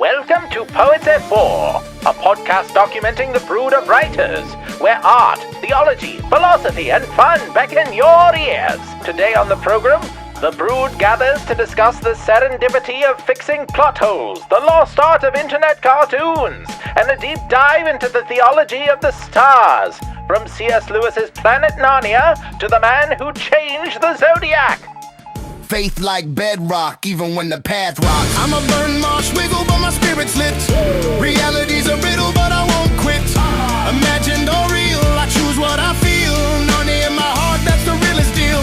Welcome to Poets F4, a podcast documenting the brood of writers, where art, theology, philosophy, and fun beckon your ears. Today on the program, the brood gathers to discuss the serendipity of fixing plot holes, the lost art of internet cartoons, and a deep dive into the theology of the stars, from C.S. Lewis's Planet Narnia to the man who changed the Zodiac. Faith like bedrock, even when the path rocks. I'm a burnt marsh wiggle, but my spirit's lit. Reality's a riddle, but I won't quit. Imagined or real, I choose what I feel. Narnia in my heart, that's the realest deal.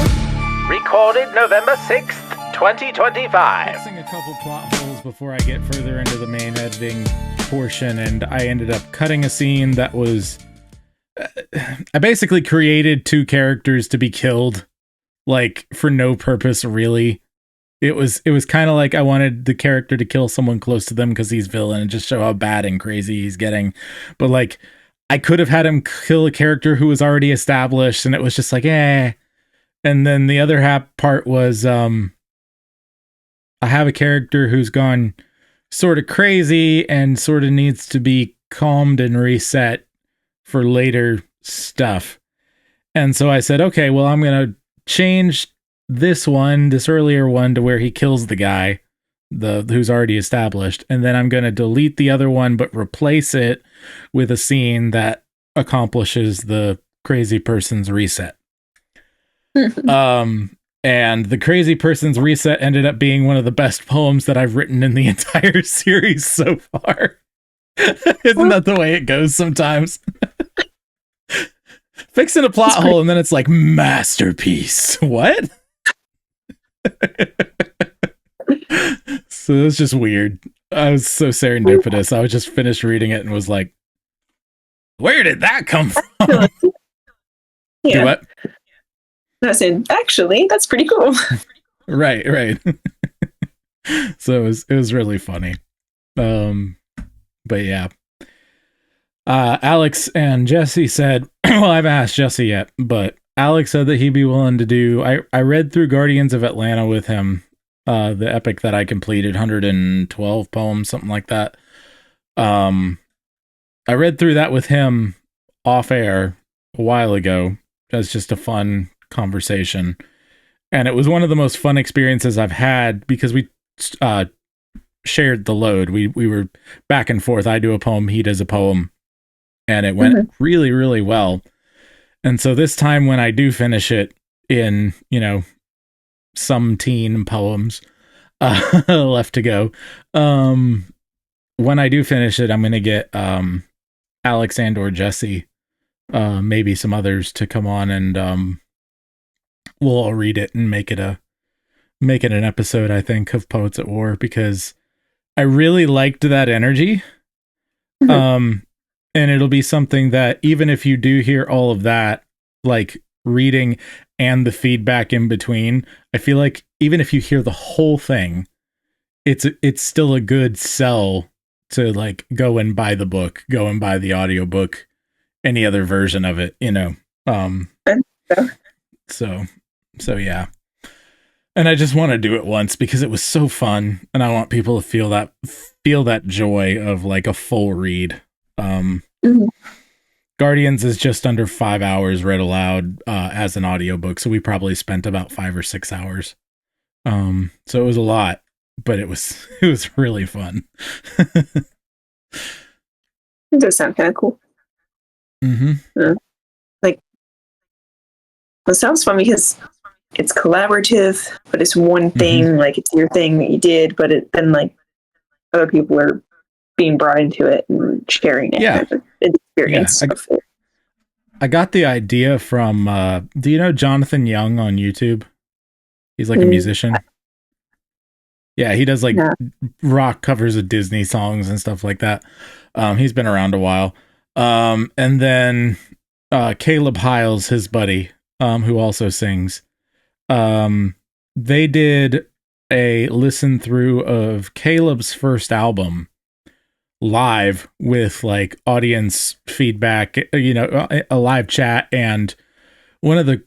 Recorded November 6th, 2025. Fixing a couple plot holes before I get further into the main editing portion, and I ended up cutting a scene that was... I basically created two characters to be killed, like, for no purpose, really. It was kind of like I wanted the character to kill someone close to them because he's villain and just show how bad and crazy he's getting. But, like, I could have had him kill a character who was already established, and it was just like, eh. And then the other part was, I have a character who's gone sort of crazy and sort of needs to be calmed and reset for later stuff. And so I said, okay, well, I'm going to change this earlier one, to where he kills the guy, who's already established. And then I'm going to delete the other one, but replace it with a scene that accomplishes the crazy person's reset. And the crazy person's reset ended up being one of the best poems that I've written in the entire series so far. Isn't that the way it goes sometimes? Fixing a plot hole and then it's like, masterpiece. What? So it was just weird. I was so serendipitous. I was just finished reading it and was like, where did that come from? Yeah. Do what? I said, actually, that's pretty cool. Right. So it was really funny. But yeah. Alex and Jesse said, well, I haven't asked Jesse yet, but Alex said that he'd be willing to do, I read through Guardians of Atlanta with him, the epic that I completed, 112 poems, something like that. I read through that with him off air a while ago as just a fun conversation. And it was one of the most fun experiences I've had because we shared the load. We were back and forth. I do a poem, he does a poem. And it went really, really well. And so this time when I do finish it in, some teen poems left to go, when I do finish it, I'm going to get Alex and or Jesse, maybe some others, to come on, and we'll all read it and make it an episode, I think, of Poets at War, because I really liked that energy. And it'll be something that, even if you do hear all of that, like reading and the feedback in between, I feel like even if you hear the whole thing, it's still a good sell to, like, go and buy the book, go and buy the audiobook, any other version of it, So yeah. And I just want to do it once because it was so fun, and I want people to feel that joy of, like, a full read. Guardians is just under 5 hours read aloud as an audiobook, so we probably spent about 5 or 6 hours. So it was a lot, but it was really fun. It does sound kind of cool. Like, it sounds fun because it's collaborative, but it's one thing, like it's your thing that you did, but then like other people are being brought into it and sharing it. Yeah. Experience. Yeah. I got the idea from, do you know Jonathan Young on YouTube? He's like a musician. Yeah, he does like rock covers of Disney songs and stuff like that. He's been around a while. And then Caleb Hiles, his buddy, who also sings, they did a listen through of Caleb's first album live with like audience feedback, a live chat. And one of the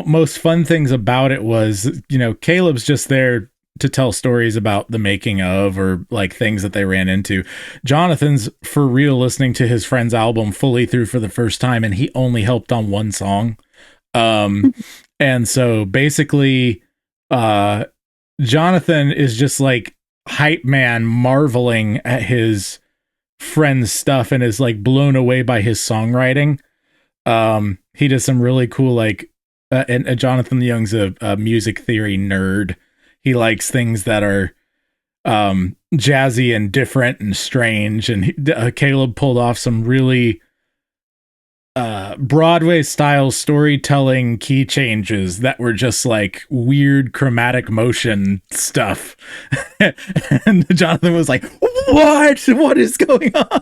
most fun things about it was, Caleb's just there to tell stories about the making of, or like things that they ran into. Jonathan's for real listening to his friend's album fully through for the first time, and he only helped on one song. And so basically, Jonathan is just like hype man marveling at his friend's stuff and is like blown away by his songwriting. He does some really cool, like, and Jonathan Young's a music theory nerd. He likes things that are jazzy and different and strange. And Caleb pulled off some really Broadway style storytelling key changes that were just like weird chromatic motion stuff. And Jonathan was like, what is going on?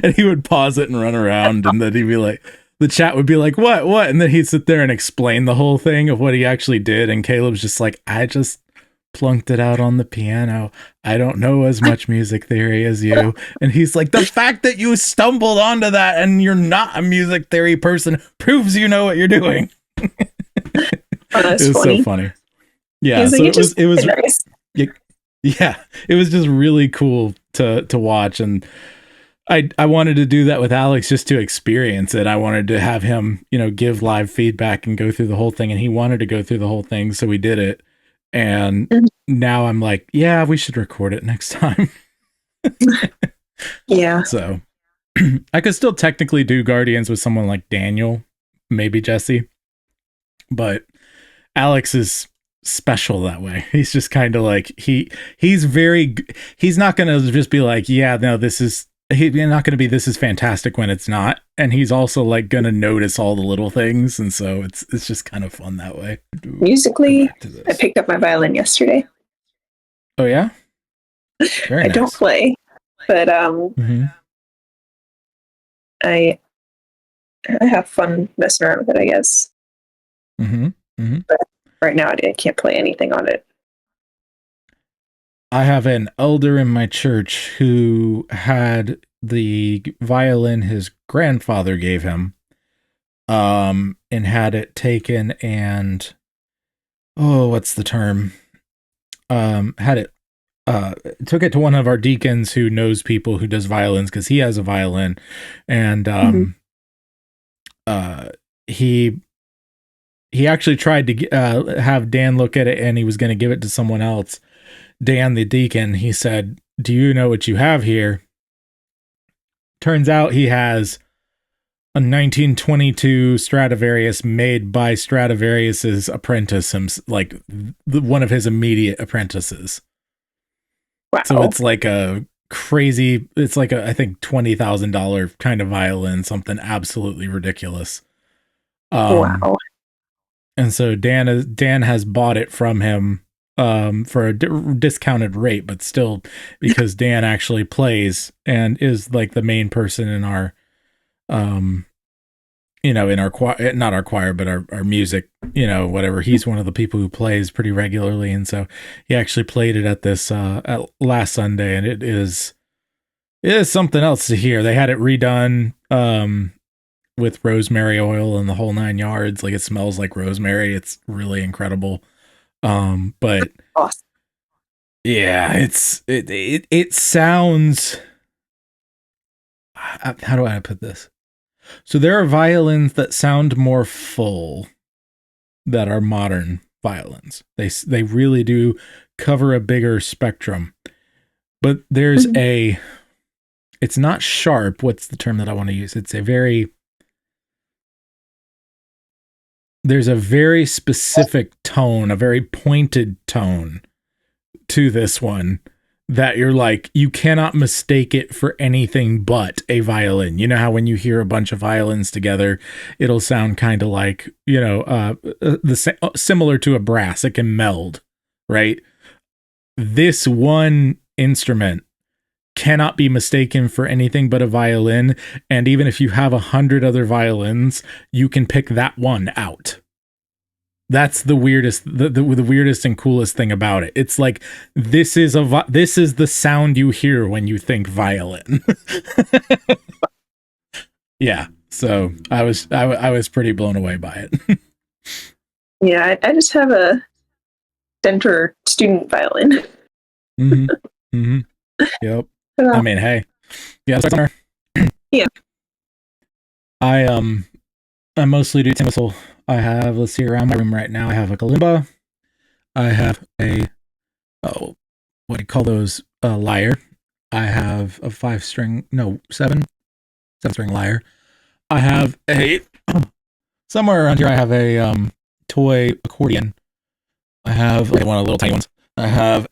And he would pause it and run around, and then he'd be like, the chat would be like, what? And then he'd sit there and explain the whole thing of what he actually did. And Caleb's just like, I just plunked it out on the piano. I don't know as much music theory as you. And he's like, the fact that you stumbled onto that and you're not a music theory person proves you know what you're doing. Oh, that's it was funny. so funny. Yeah. So it was nice. Yeah, it was just really cool to watch. And I wanted to do that with Alex just to experience it. I wanted to have him, give live feedback and go through the whole thing. And he wanted to go through the whole thing. So we did it. And now I'm like, yeah, we should record it next time. Yeah. So I could still technically do Guardians with someone like Daniel, maybe Jesse. But Alex is special that way. He's just kind of like, he's not going to just be like, yeah, no, he's not going to be, this is fantastic when it's not. And he's also like going to notice all the little things. And so it's just kind of fun that way. Musically, I picked up my violin yesterday. Oh yeah? Very I nice. don't play, but I have fun messing around with it, I guess. But right now I can't play anything on it. I have an elder in my church who had the violin his grandfather gave him, and had it taken and, what's the term? Took it to one of our deacons who knows people who does violins, because he has a violin, and he actually tried to have Dan look at it, and he was going to give it to someone else. Dan, the deacon, he said, do you know what you have here? Turns out he has a 1922 Stradivarius made by Stradivarius's apprentice, like one of his immediate apprentices. Wow. So it's like I think $20,000 kind of violin, something absolutely ridiculous. Wow. And so Dan has bought it from him for a discounted rate, but still, because Dan actually plays and is like the main person in our in our choir, not our choir, but our music, whatever. He's one of the people who plays pretty regularly, and so he actually played it at this at last Sunday, and it is something else to hear. They had it redone with rosemary oil and the whole 9 yards. Like, it smells like rosemary. It's really incredible. But awesome. Yeah, it sounds, how do I put this? So there are violins that sound more full that are modern violins. They really do cover a bigger spectrum. But there's it's not sharp. What's the term that I want to use? There's a very specific tone, a very pointed tone to this one that you're like, you cannot mistake it for anything but a violin. You know how when you hear a bunch of violins together, it'll sound kind of like, similar to a brass. It can meld, right? This one instrument cannot be mistaken for anything but a violin, and even if you have 100 other violins, you can pick that one out. That's the weirdest, the weirdest and coolest thing about it. It's like, this is the sound you hear when you think violin. Yeah, so I was pretty blown away by it. Yeah, I just have a center student violin. Mm-hmm. Mm-hmm. Yep. I mean, hey, yeah, start somewhere. Yeah. I mostly do tin whistle. I have, let's see, around my room right now, I have a kalimba. I have a, what do you call those? A lyre. I have a 7-string lyre. I have a, somewhere around here, I have a toy accordion. I have like one of the little tiny ones. I have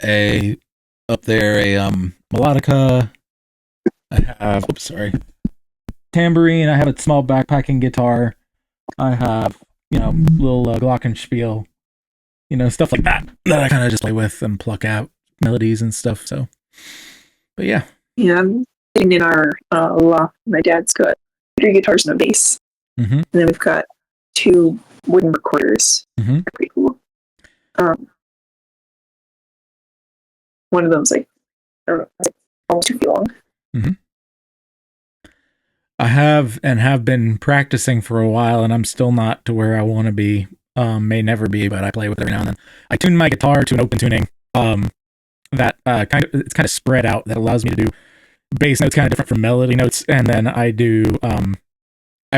up there a melodica. I have, tambourine. I have a small backpacking guitar. I have, little glockenspiel, stuff like that I kind of just play with and pluck out melodies and stuff. So, but yeah. Yeah, I'm sitting in our loft. My dad's got 3 guitars and a bass. Mm-hmm. And then we've got 2 wooden recorders. Mm-hmm. They're pretty cool. One of them's like, I don't know, like almost 2 feet long. Mm-hmm. I have been practicing for a while, and I'm still not to where I want to be. May never be, but I play with it every now and then. I tune my guitar to an open tuning. That it's kind of spread out. That allows me to do bass notes kind of different from melody notes, and then I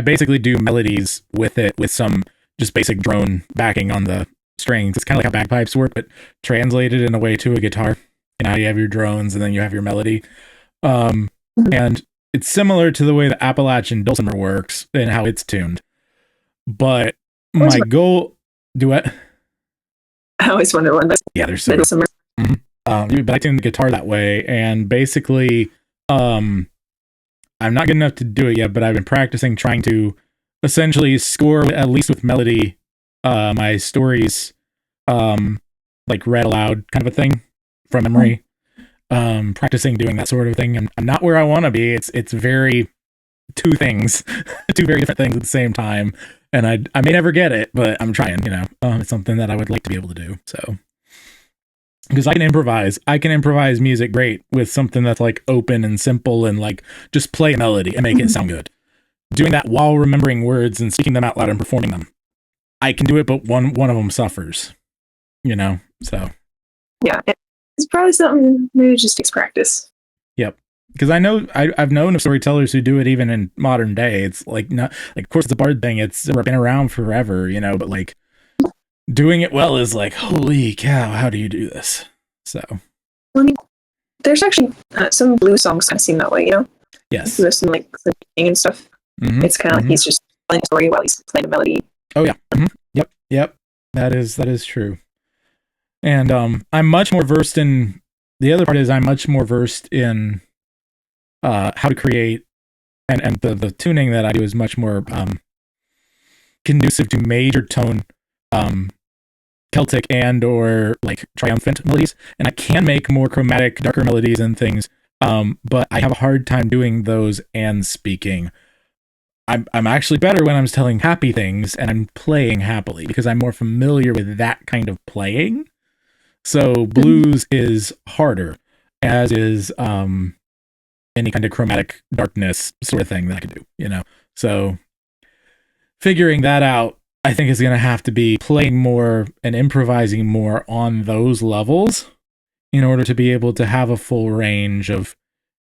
basically do melodies with it with some just basic drone backing on the strings. It's kind of like how bagpipes work, but translated in a way to a guitar. And now you have your drones, and then you have your melody. And it's similar to the way the Appalachian dulcimer works and how it's tuned. But my goal... Duet? I always wonder when yeah, there's so mm-hmm. But I tune the guitar that way, and basically, I'm not good enough to do it yet, but I've been practicing trying to essentially score, at least with melody, my stories, like read aloud kind of a thing from memory. Practicing doing that sort of thing. I'm not where I want to be. It's very 2 things, 2 very different things at the same time. And I may never get it, but I'm trying, it's something that I would like to be able to do. So, because I can improvise music great with something that's like open and simple and like just play a melody and make it sound good. Doing that while remembering words and speaking them out loud and performing them, I can do it, but one of them suffers, so. Yeah. It's probably something maybe just takes practice. Yep. Because I've known of storytellers who do it even in modern day. It's like, not like, of course, it's a bard thing. It's been around forever, but like doing it well is like, holy cow, how do you do this? So, I mean, there's actually some blues songs kind of seem that way, Yes. You listen like singing and stuff. Mm-hmm. It's kind of like he's just telling a story while he's playing a melody. Oh yeah. Mm-hmm. Yep. That is true. And I'm much more versed in the other part is I'm much more versed in how to create and the tuning that I do is much more conducive to major tone Celtic and or like triumphant melodies. And I can make more chromatic, darker melodies and things. But I have a hard time doing those and speaking. I'm actually better when I'm telling happy things and I'm playing happily because I'm more familiar with that kind of playing. So blues is harder, as is any kind of chromatic darkness sort of thing that I could do, So figuring that out, I think is going to have to be playing more and improvising more on those levels in order to be able to have a full range of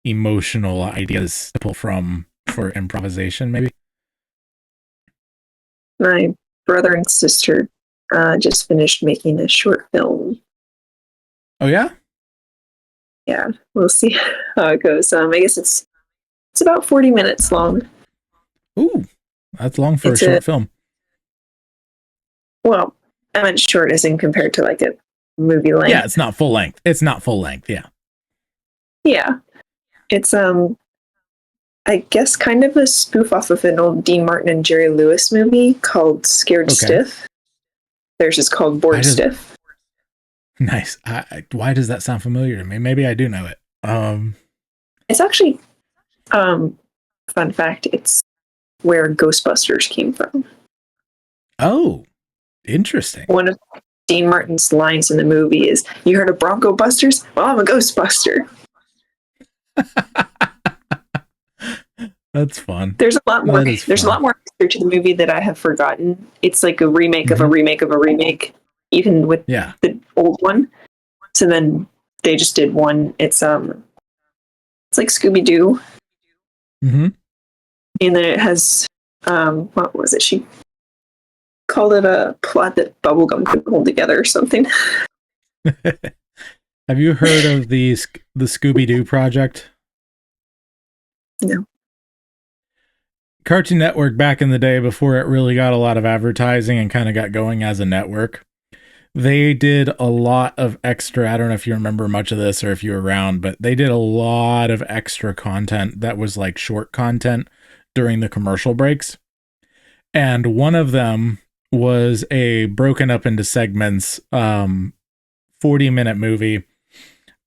emotional ideas to pull from for improvisation, maybe. My brother and sister just finished making a short film. Oh yeah? Yeah, we'll see how it goes. I guess it's about 40 minutes long. Ooh, that's long for a short film. Well, I meant short as in compared to like a movie length. Yeah, it's not full length. Yeah. Yeah. It's I guess kind of a spoof off of an old Dean Martin and Jerry Lewis movie called Scared Stiff. Theirs is called Bored Stiff. Nice. Why does that sound familiar to me? Maybe I do know it. It's actually, fun fact, it's where Ghostbusters came from. Oh, interesting. One of Dean Martin's lines in the movie is, "You heard of Bronco Busters? Well, I'm a Ghostbuster." That's fun. There's a lot more. There's a lot more to the movie that I have forgotten. It's like a remake of a remake of a remake. Even with the old one. So then they just did one. It's like Scooby Doo, Mm-hmm. and then it has what was it? She called it a plot that bubblegum could hold together or something. Have you heard of the Scooby Doo project? No. Cartoon Network back in the day, before it really got a lot of advertising and kind of got going as a network, they did a lot of extra. I don't know if you remember much of this or if you were around, but they did a lot of extra content that was like short content during the commercial breaks. And one of them was a broken up into segments 40-minute movie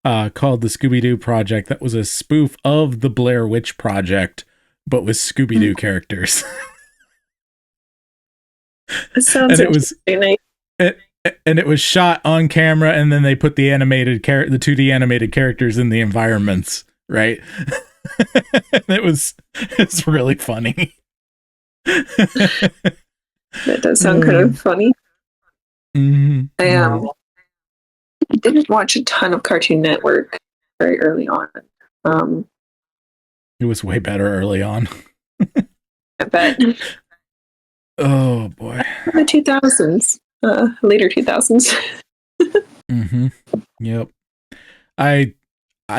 called the Scooby-Doo Project that was a spoof of the Blair Witch Project, but with Scooby-Doo characters. It sounds interesting. And it was shot on camera, and then they put the 2D animated characters in the environments, right? It's really funny. That does sound kind of funny. Mm-hmm. I didn't watch a ton of Cartoon Network very early on. It was way better early on. I bet. Oh boy. The 2000s. Later 2000s. Mm-hmm. Yep. I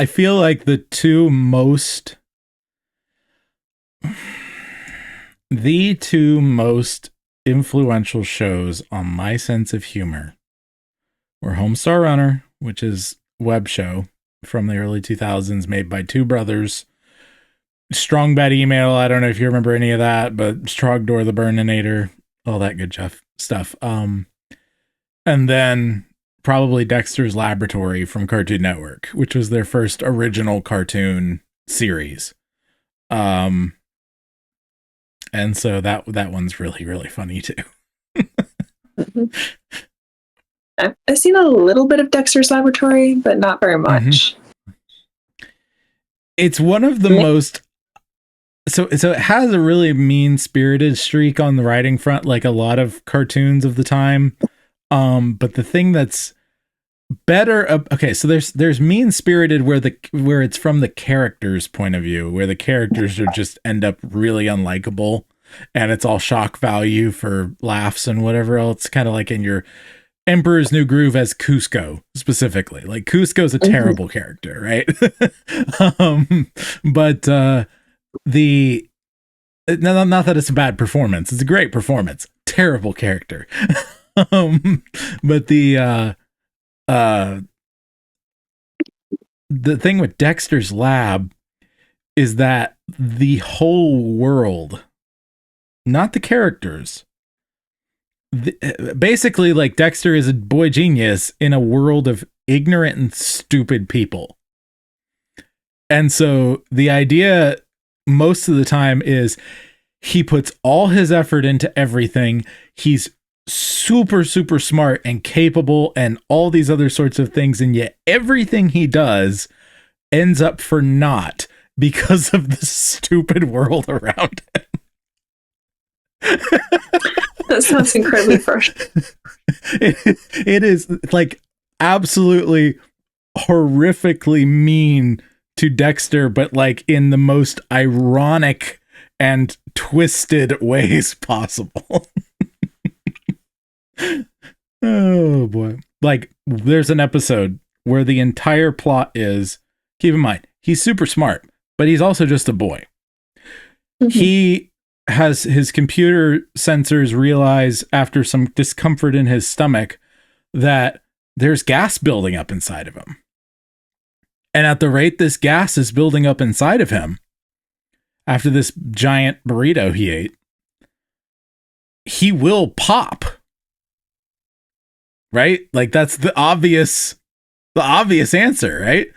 feel like the two most influential shows on my sense of humor were Homestar Runner, which is a web show from the early 2000s made by two brothers. Strong Bad Email, I don't know if you remember any of that, but Strogdor the Burninator, all that good stuff. And then probably Dexter's Laboratory from Cartoon Network, which was their first original cartoon series. And so that one's really, really funny too. Mm-hmm. I've seen a little bit of Dexter's Laboratory, but not very much. Mm-hmm. It's one of the most... So it has a really mean-spirited streak on the writing front, like a lot of cartoons of the time. But the thing that's better, okay, so there's mean-spirited where it's from the character's point of view, where the characters are just end up really unlikable, and it's all shock value for laughs and whatever else, kind of like in your Emperor's New Groove as Cusco specifically. Like Cusco's a terrible character, right? But not that it's a bad performance, it's a great performance, terrible character. But the thing with Dexter's Lab is that the whole world, not the characters, basically like Dexter is a boy genius in a world of ignorant and stupid people. And so the idea most of the time is he puts all his effort into everything. He's super, super smart and capable and all these other sorts of things. And yet everything he does ends up for naught because of the stupid world around him. That sounds incredibly frustrating. It is like absolutely horrifically mean to Dexter, but like in the most ironic and twisted ways possible. Oh boy. Like there's an episode where the entire plot is, keep in mind, he's super smart, but he's also just a boy. Mm-hmm. He has his computer sensors realize after some discomfort in his stomach that there's gas building up inside of him. And at the rate this gas is building up inside of him, after this giant burrito he ate, he will pop. Right? Like that's the obvious answer, right?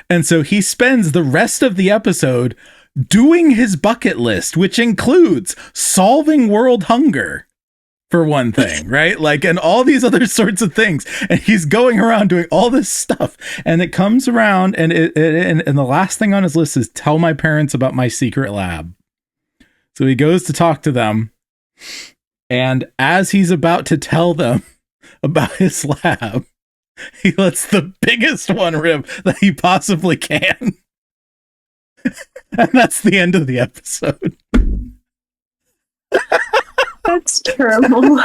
And so he spends the rest of the episode doing his bucket list, which includes solving world hunger, for one thing, right? Like, and all these other sorts of things. And he's going around doing all this stuff. And it comes around, and and the last thing on his list is tell my parents about my secret lab. So he goes to talk to them. And as he's about to tell them about his lab, he lets the biggest one rip that he possibly can. And that's the end of the episode. That's terrible.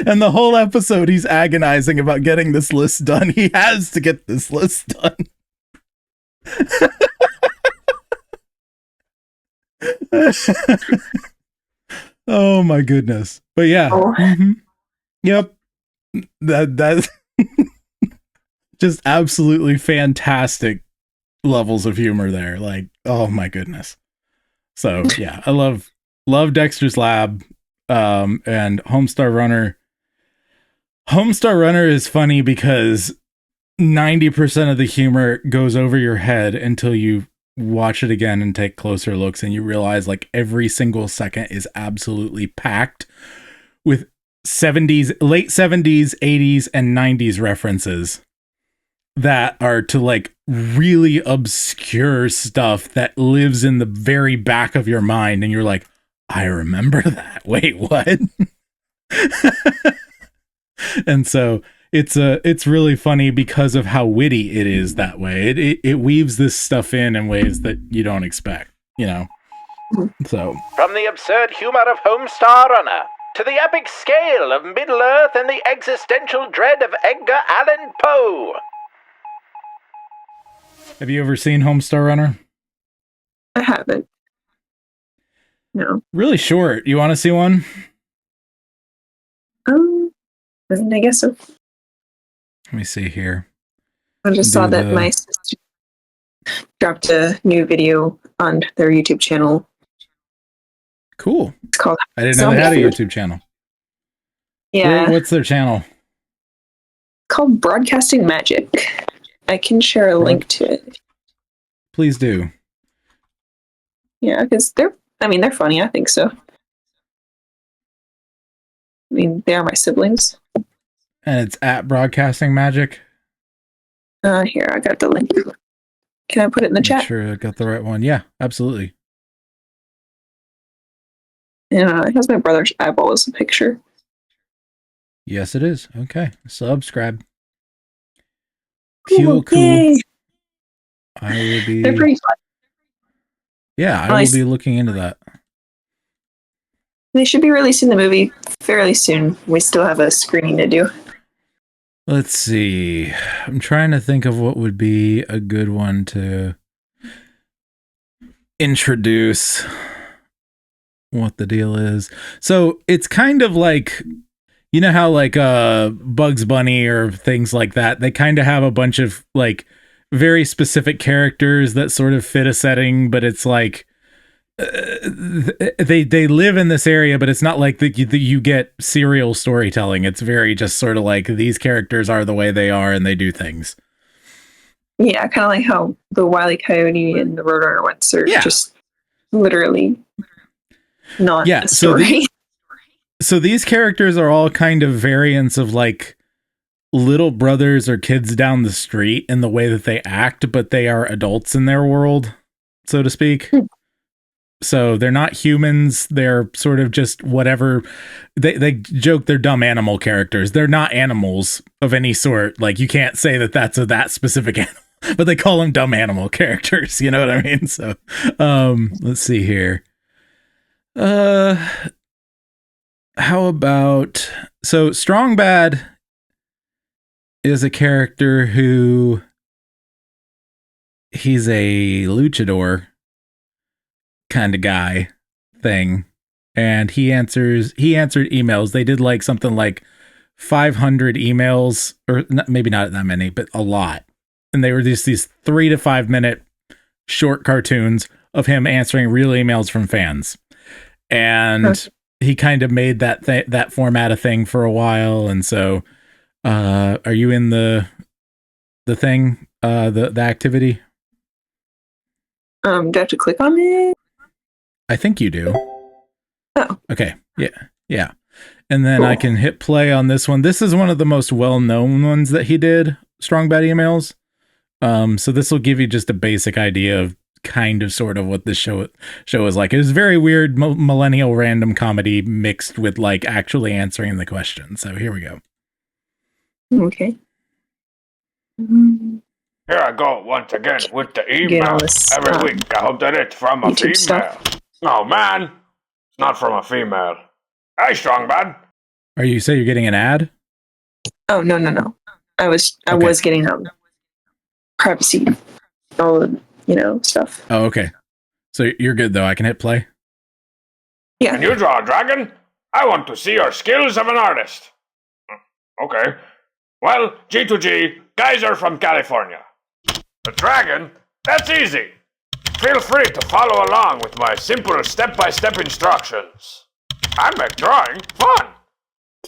And the whole episode, he's agonizing about getting this list done. He has to get this list done. Oh my goodness. But yeah. Oh. Mm-hmm. Yep. That's just absolutely fantastic levels of humor there. Like, oh my goodness. So yeah, I love Dexter's Lab, and Homestar Runner. Homestar Runner is funny because 90% of the humor goes over your head until you watch it again and take closer looks, and you realize like every single second is absolutely packed with late 70s, 80s, and 90s references that are to like really obscure stuff that lives in the very back of your mind, and you're like, I remember that. Wait, what? And so it's really funny because of how witty it is that way. It weaves this stuff in ways that you don't expect, you know. So from the absurd humor of Homestar Runner to the epic scale of Middle-earth and the existential dread of Edgar Allan Poe. Have you ever seen Homestar Runner? I haven't. No. Really short. You want to see one? I guess so. Let me see here. I just saw that my sister dropped a new video on their YouTube channel. Cool. It's called I didn't know they had a YouTube channel. Yeah. What's their channel? Called Broadcasting Magic. I can share a link to it. Please do. Yeah, because they're funny. I think so. I mean, they are my siblings. And it's at Broadcasting Magic. Here, I got the link. Can I put it in the chat? Sure, I got the right one. Yeah, absolutely. Yeah, it has my brother's eyeball as a picture. Yes, it is. Okay, subscribe. Cool. Cool. I will be. They're pretty fun. Yeah, I will be looking into that. They should be releasing the movie fairly soon. We still have a screening to do. Let's see. I'm trying to think of what would be a good one to introduce what the deal is. So it's kind of like, you know how like Bugs Bunny or things like that, they kind of have a bunch of like very specific characters that sort of fit a setting, but it's like they live in this area, but it's not like that you get serial storytelling. It's very just sort of like these characters are the way they are and they do things. Yeah, kind of like how the Wile E. Coyote and the Roadrunner ones are just literally not a story. So these characters are all kind of variants of like little brothers or kids down the street in the way that they act, but they are adults in their world, so to speak. So they're not humans. They're sort of just whatever. They joke they're dumb animal characters. They're not animals of any sort. Like you can't say that that's that specific animal, but they call them dumb animal characters. You know what I mean? So let's see here. How about, so Strong Bad is a character who he's a luchador kind of guy thing, and he answered emails. They did like something like 500 emails, or maybe not that many, but a lot, and they were just these 3 to 5 minute short cartoons of him answering real emails from fans. And he kind of made that format a thing for a while. And so are you in the thing, the activity? Do I have to click on it? I think you do. Oh. Okay. Yeah. And then I can hit play on this one. This is one of the most well-known ones that he did, Strong Bad Emails. So this will give you just a basic idea of kind of sort of what this show is like. It was very weird millennial random comedy mixed with like actually answering the question. So here we go. Okay. Mm, Here I go once again with the Get all email. this, Every week, I hope that it's from a YouTube female. stuff. Oh, man. It's not from a female. Hey, strong man. Are you say you're getting an ad? Oh no. I was getting privacy, all the stuff. Oh, okay. So you're good though. I can hit play. Yeah. Can you draw a dragon? I want to see your skills of an artist. Okay. Well, G2G, guys are from California. A dragon? That's easy. Feel free to follow along with my simple step-by-step instructions. I make drawing fun.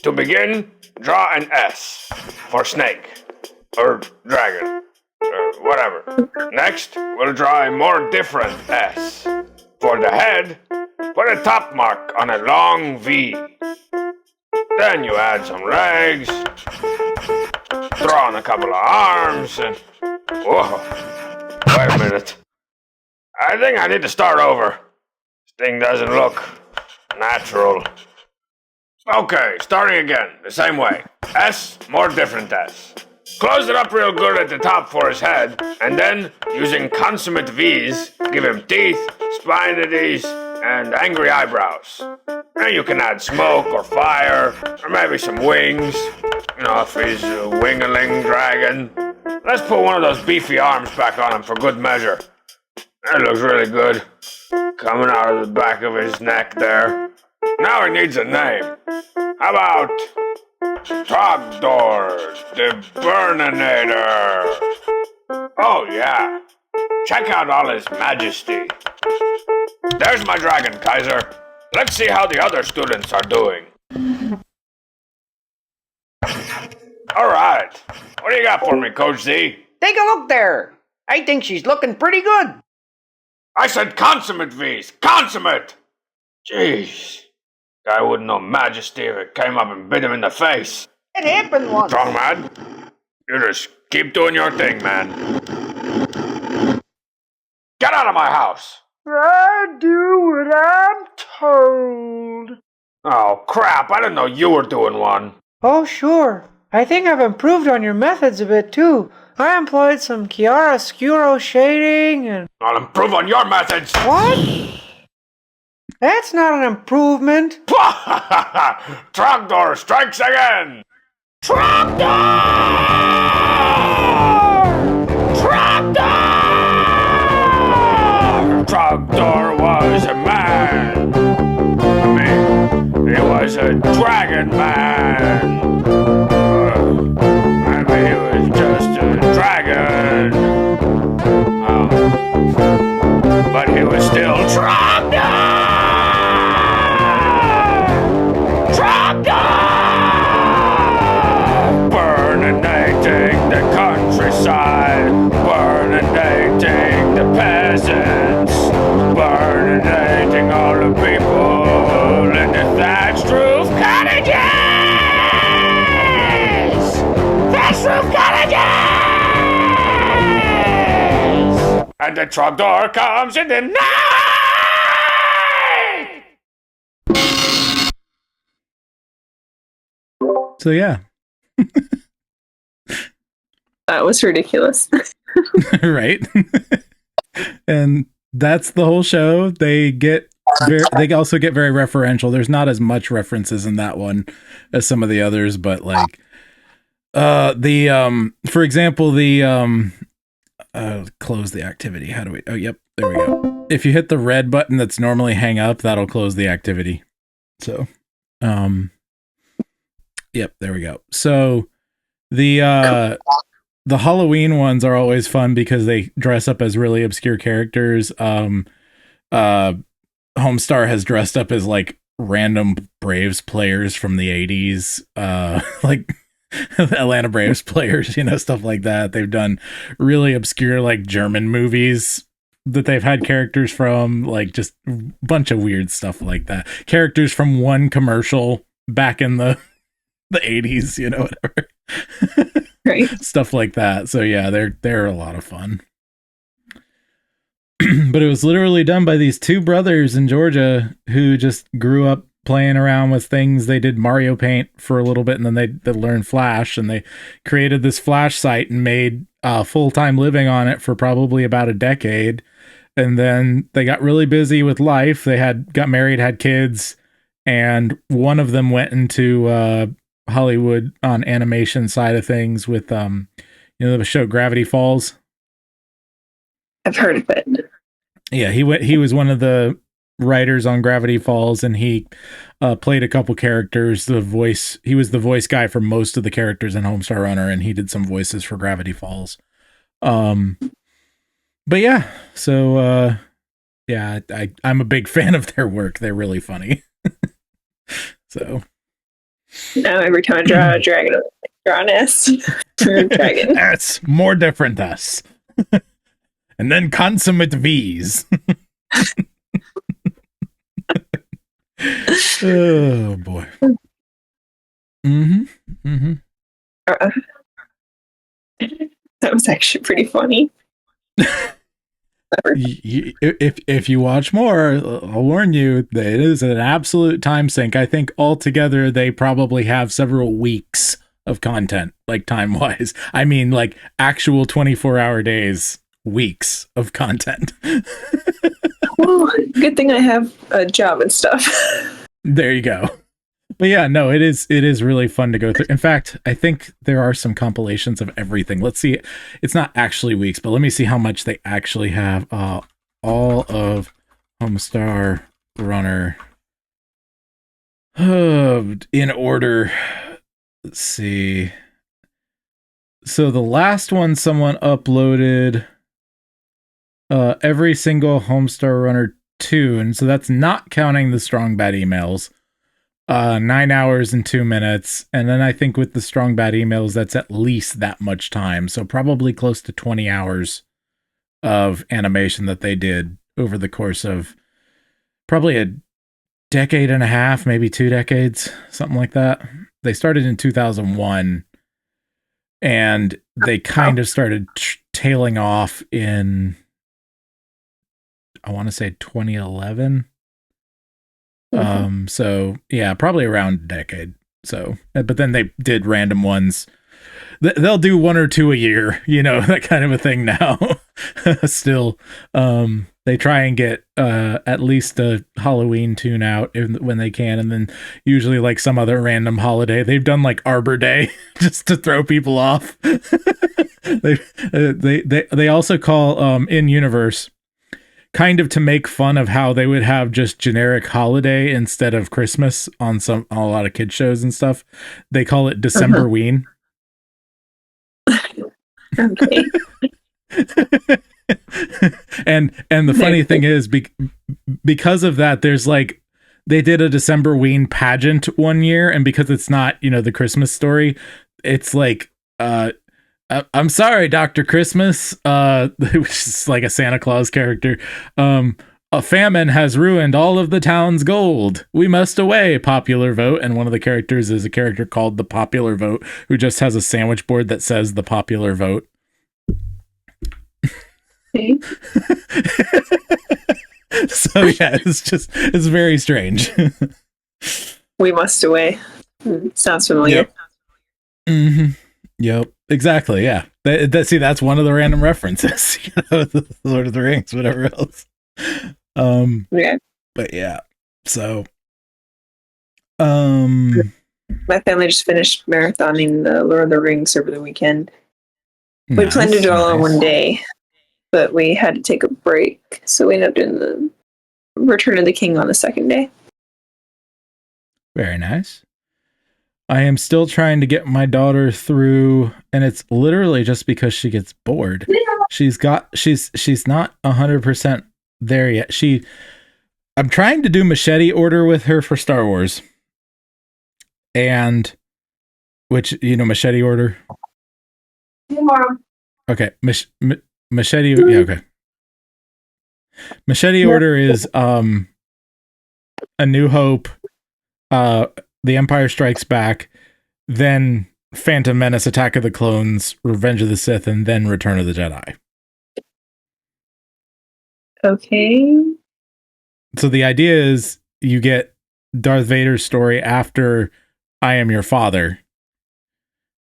To begin, draw an S for snake, or dragon, or whatever. Next, we'll draw a more different S. For the head, put a top mark on a long V. Then you add some legs, draw on a couple of arms, and... Whoa, wait a minute. I think I need to start over. This thing doesn't look natural. Okay, starting again, the same way. S, more different S. Close it up real good at the top for his head, and then, using consummate V's, give him teeth, spinities, and angry eyebrows. And you can add smoke or fire, or maybe some wings. If he's a wing-a-ling dragon. Let's put one of those beefy arms back on him for good measure. That looks really good. Coming out of the back of his neck there. Now he needs a name. How about Trogdor the Burninator? Oh yeah. Check out all his majesty. There's my dragon, Kaiser. Let's see how the other students are doing. Alright. What do you got for me, Coach Z? Take a look there. I think she's looking pretty good. I said consummate, V's. Consummate! Jeez. Guy wouldn't know majesty if it came up and bit him in the face. It happened once. Strong man, you just keep doing your thing, man. Get out of my house! I do what I'm told. Oh, crap, I didn't know you were doing one. Oh, sure. I think I've improved on your methods a bit, too. I employed some chiaroscuro shading and... I'll improve on your methods. What? That's not an improvement. Trogdor strikes again! Trogdor! Trogdor! Trogdor was a man. He was a dragon man. He was just a dragon. But he was still Trogdor! Burninating the countryside, burninating the peasants, burninating all the people in the thatched roof cottages! Thatched roof cottages! And the Trogdor comes in the night! So yeah. That was ridiculous. Right. And that's the whole show. They also get very referential. There's not as much references in that one as some of the others, but like for example, close the activity. How do we yep, there we go. If you hit the red button that's normally hang up, that'll close the activity. So yep, there we go. So the Halloween ones are always fun because they dress up as really obscure characters. Homestar has dressed up as like random Braves players from the 80s, like Atlanta Braves players, stuff like that. They've done really obscure like German movies that they've had characters from, like just a bunch of weird stuff like that. Characters from one commercial back in the 80s, whatever. Right. Stuff like that. So yeah, they're a lot of fun. But it was literally done by these two brothers in Georgia who just grew up playing around with things. They did Mario Paint for a little bit, and then they learned Flash, and they created this Flash site and made a full-time living on it for probably about a decade. And then they got really busy with life. They got married, had kids, and one of them went into Hollywood on animation side of things with the show Gravity Falls. I've heard of it. Yeah, he was one of the writers on Gravity Falls, and he played a couple characters. He was the voice guy for most of the characters in Homestar Runner, and he did some voices for Gravity Falls. But yeah, so yeah, I'm a big fan of their work. They're really funny. So now every time I draw a dragon, I draw an S for a dragon. That's more different thus. And then consummate V's. Oh boy. That was actually pretty funny. If you watch more, I'll warn you that it is an absolute time sink. I think altogether they probably have several weeks of content, like time-wise. I mean, like actual 24-hour days, weeks of content. Well, good thing I have a job and stuff. There you go. But yeah, no, it is really fun to go through. In fact, I think there are some compilations of everything. Let's see. It's not actually weeks, but let me see how much they actually have. All of Homestar Runner in order. Let's see. So the last one someone uploaded every single Homestar Runner tune. So that's not counting the Strong Bad emails. 9 hours and 2 minutes. And then I think with the Strong Bad emails, that's at least that much time. So probably close to 20 hours of animation that they did over the course of probably a decade and a half, maybe 2 decades, something like that. They started in 2001 and they kind of started tailing off in, I want to say 2011. So yeah, probably around a decade. So, but then they did random ones. They'll do 1 or 2 a year, that kind of a thing now. Still, they try and get at least a Halloween tune out when they can, and then usually like some other random holiday. They've done like Arbor Day just to throw people off. They also call in universe, kind of to make fun of how they would have just generic holiday instead of Christmas on a lot of kid shows and stuff. They call it Decemberween. Okay. and the funny thing is, because of that, there's like, they did a Decemberween pageant one year, and because it's not, the Christmas story, it's like, I'm sorry, Dr. Christmas, which is like a Santa Claus character. A famine has ruined all of the town's gold. We must away, popular vote. And one of the characters is a character called the Popular Vote, who just has a sandwich board that says the Popular Vote. Okay. So yeah, it's very strange. We must away. Sounds familiar. Yep. Mm-hmm. Yep. Exactly. Yeah. See, that's one of the random references. The Lord of the Rings, whatever else. Yeah. But yeah. So. My family just finished marathoning the Lord of the Rings over the weekend. We planned to do it all in one day, but we had to take a break, so we ended up doing the Return of the King on the second day. Very nice. I am still trying to get my daughter through, and it's literally just because she gets bored. She's not 100% there yet. I'm trying to do Machete order with her for Star Wars. And which, Machete order? Okay. Machete, yeah, okay. Machete order is A New Hope, The Empire Strikes Back, then Phantom Menace, Attack of the Clones, Revenge of the Sith, and then Return of the Jedi. Okay. So the idea is you get Darth Vader's story after I Am Your Father.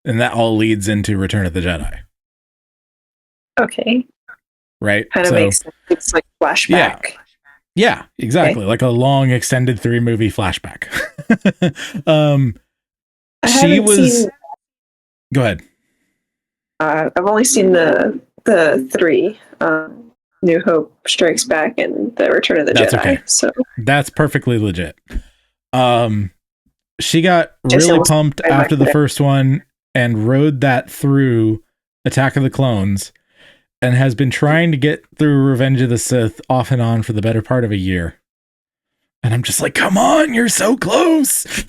And that all leads into Return of the Jedi. Okay. Right? Kind of makes sense. It's like flashback. Yeah, exactly. Okay. Like a long extended 3-movie flashback. She was... Go ahead. I've only seen the 3. New Hope, Strikes Back, and the Return of the Jedi. Okay. So that's perfectly legit. She got really pumped after the first one and rode that through Attack of the Clones and has been trying to get through Revenge of the Sith off and on for the better part of a year. And I'm just like, come on, you're so close.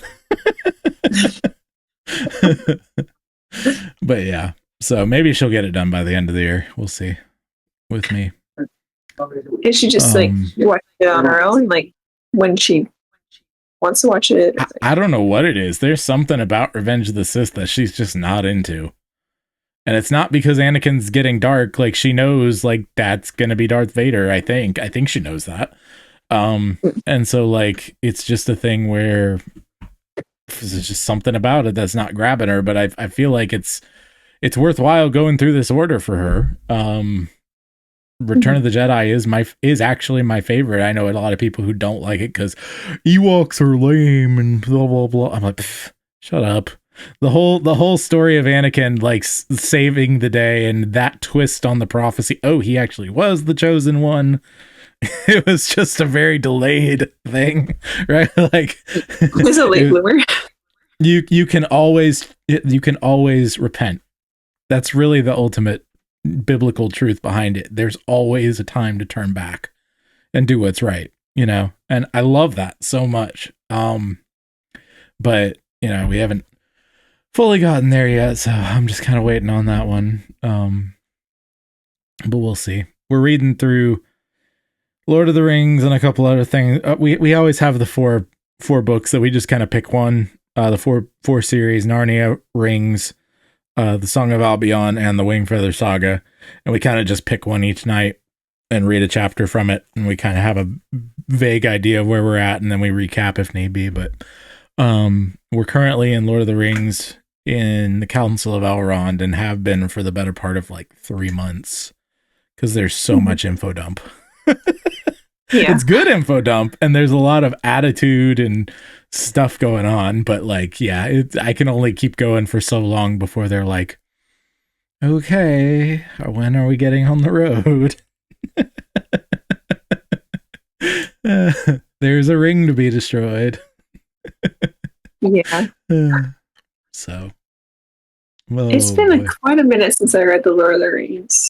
But yeah, so maybe she'll get it done by the end of the year. We'll see with me. Is she just like watch it on her own? Like when she wants to watch it? I don't know what it is. There's something about Revenge of the Sith that she's just not into. And it's not because Anakin's getting dark. Like she knows like that's going to be Darth Vader. I think she knows that. And so like, it's just a thing where there's just something about it that's not grabbing her, but I feel like it's worthwhile going through this order for her. Return of the Jedi is actually my favorite. I know a lot of people who don't like it because Ewoks are lame and blah blah blah. I'm like, shut up. The whole story of Anakin like saving the day and that twist on the prophecy. Oh, he actually was the chosen one. It was just a very delayed thing, right? Like, was a late bloomer. You can always repent. That's really the ultimate biblical truth behind it. There's always a time to turn back and do what's right, you know? And I love that so much. But you know, we haven't fully gotten there yet, so I'm just kind of waiting on that one. But we'll see. We're reading through Lord of the Rings and a couple other things. We always have the four books that we just kind of pick one. The four series: Narnia, Rings, the Song of Albion, and the Wingfeather Saga. And we kind of just pick one each night and read a chapter from it. And we kind of have a vague idea of where we're at, and then we recap if need be. But we're currently in Lord of the Rings in the Council of Elrond and have been for the better part of like 3 months because there's so much info dump. Yeah. It's good info dump, and there's a lot of attitude and stuff going on, but like, yeah, I can only keep going for so long before they're like, okay, when are we getting on the road? There's a ring to be destroyed. Yeah. So, it's been quite a minute since I read The Lord of the Rings.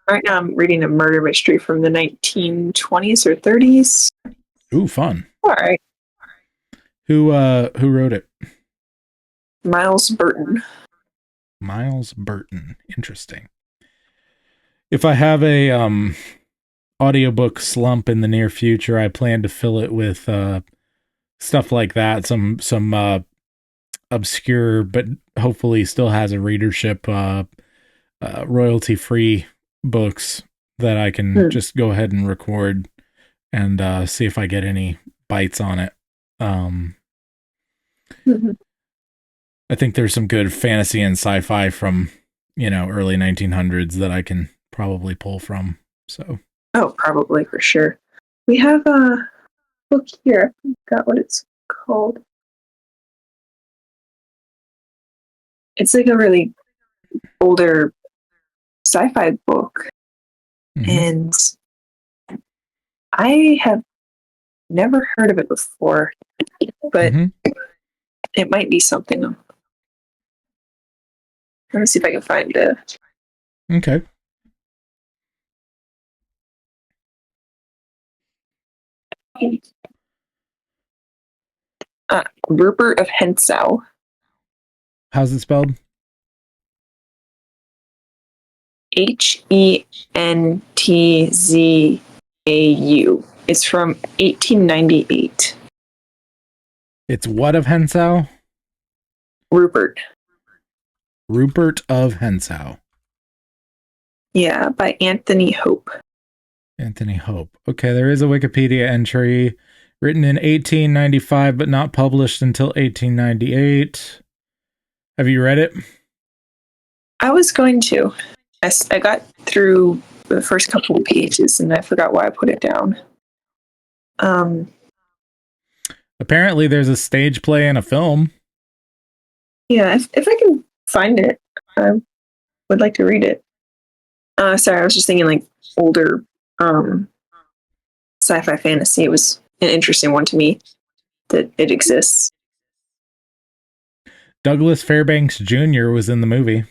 Right now I'm reading a murder mystery from the 1920s or 30s. Ooh, fun. All right. Who wrote it? Miles Burton. Miles Burton. Interesting. If I have a audiobook slump in the near future, I plan to fill it with stuff like that, some obscure but hopefully still has a readership, royalty free books that I can just go ahead and record and see if I get any bites on it. I think there's some good fantasy and sci-fi from, early 1900s that I can probably pull from. So, oh, probably for sure. We have a book here. I forgot what it's called. It's like a really older sci-fi book, and I have never heard of it before, but it might be something. Let me see if I can find it. Okay. Rupert of Hentzau. How's it spelled? Hentzau. It's from 1898. It's what of Hentzau? Rupert of Hentzau. Yeah, by Anthony Hope. Anthony Hope. Okay, there is a Wikipedia entry. Written in 1895, but not published until 1898. Have you read it? I was going to. I got through the first couple of pages and I forgot why I put it down. Apparently there's a stage play and a film. Yeah, if I can find it, I would like to read it. Sorry, I was just thinking like older sci-fi fantasy. It was an interesting one to me that it exists. Douglas Fairbanks Jr. was in the movie.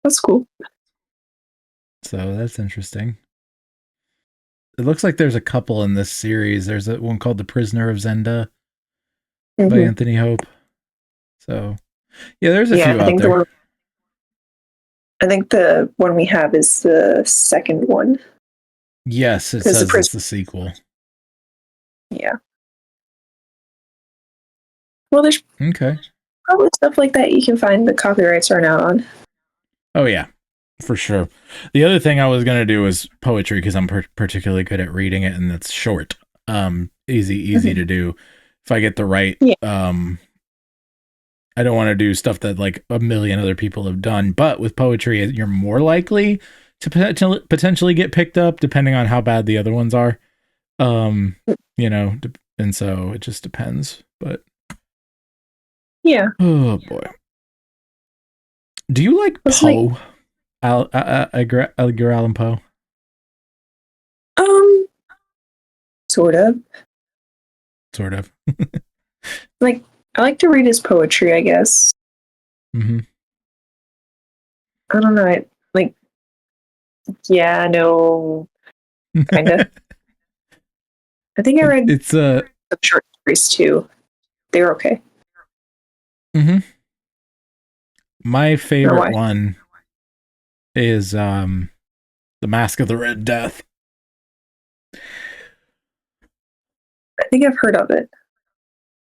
That's cool. So that's interesting. It looks like there's a couple in this series. There's a one called The Prisoner of Zenda by Anthony Hope. So, yeah, there's a few out there. I think the one we have is the second one. Yes, it says it's the sequel. Yeah. Well, there's probably stuff like that you can find the copyrights are now on. Oh, yeah, for sure. The other thing I was going to do was poetry because I'm particularly good at reading it, and it's short. Easy to do. If I get the right... I don't want to do stuff that like a million other people have done, but with poetry, you're more likely to potentially get picked up depending on how bad the other ones are. You know, and so it just depends, but yeah. Oh boy. Do you like Poe? Edgar Allan Poe? Sort of. Like, I like to read his poetry, I guess. Mm-hmm. I don't know. No, kind of. I think I read some short stories too. They were okay. Mm-hmm. My favorite one is The Mask of the Red Death. I think I've heard of it.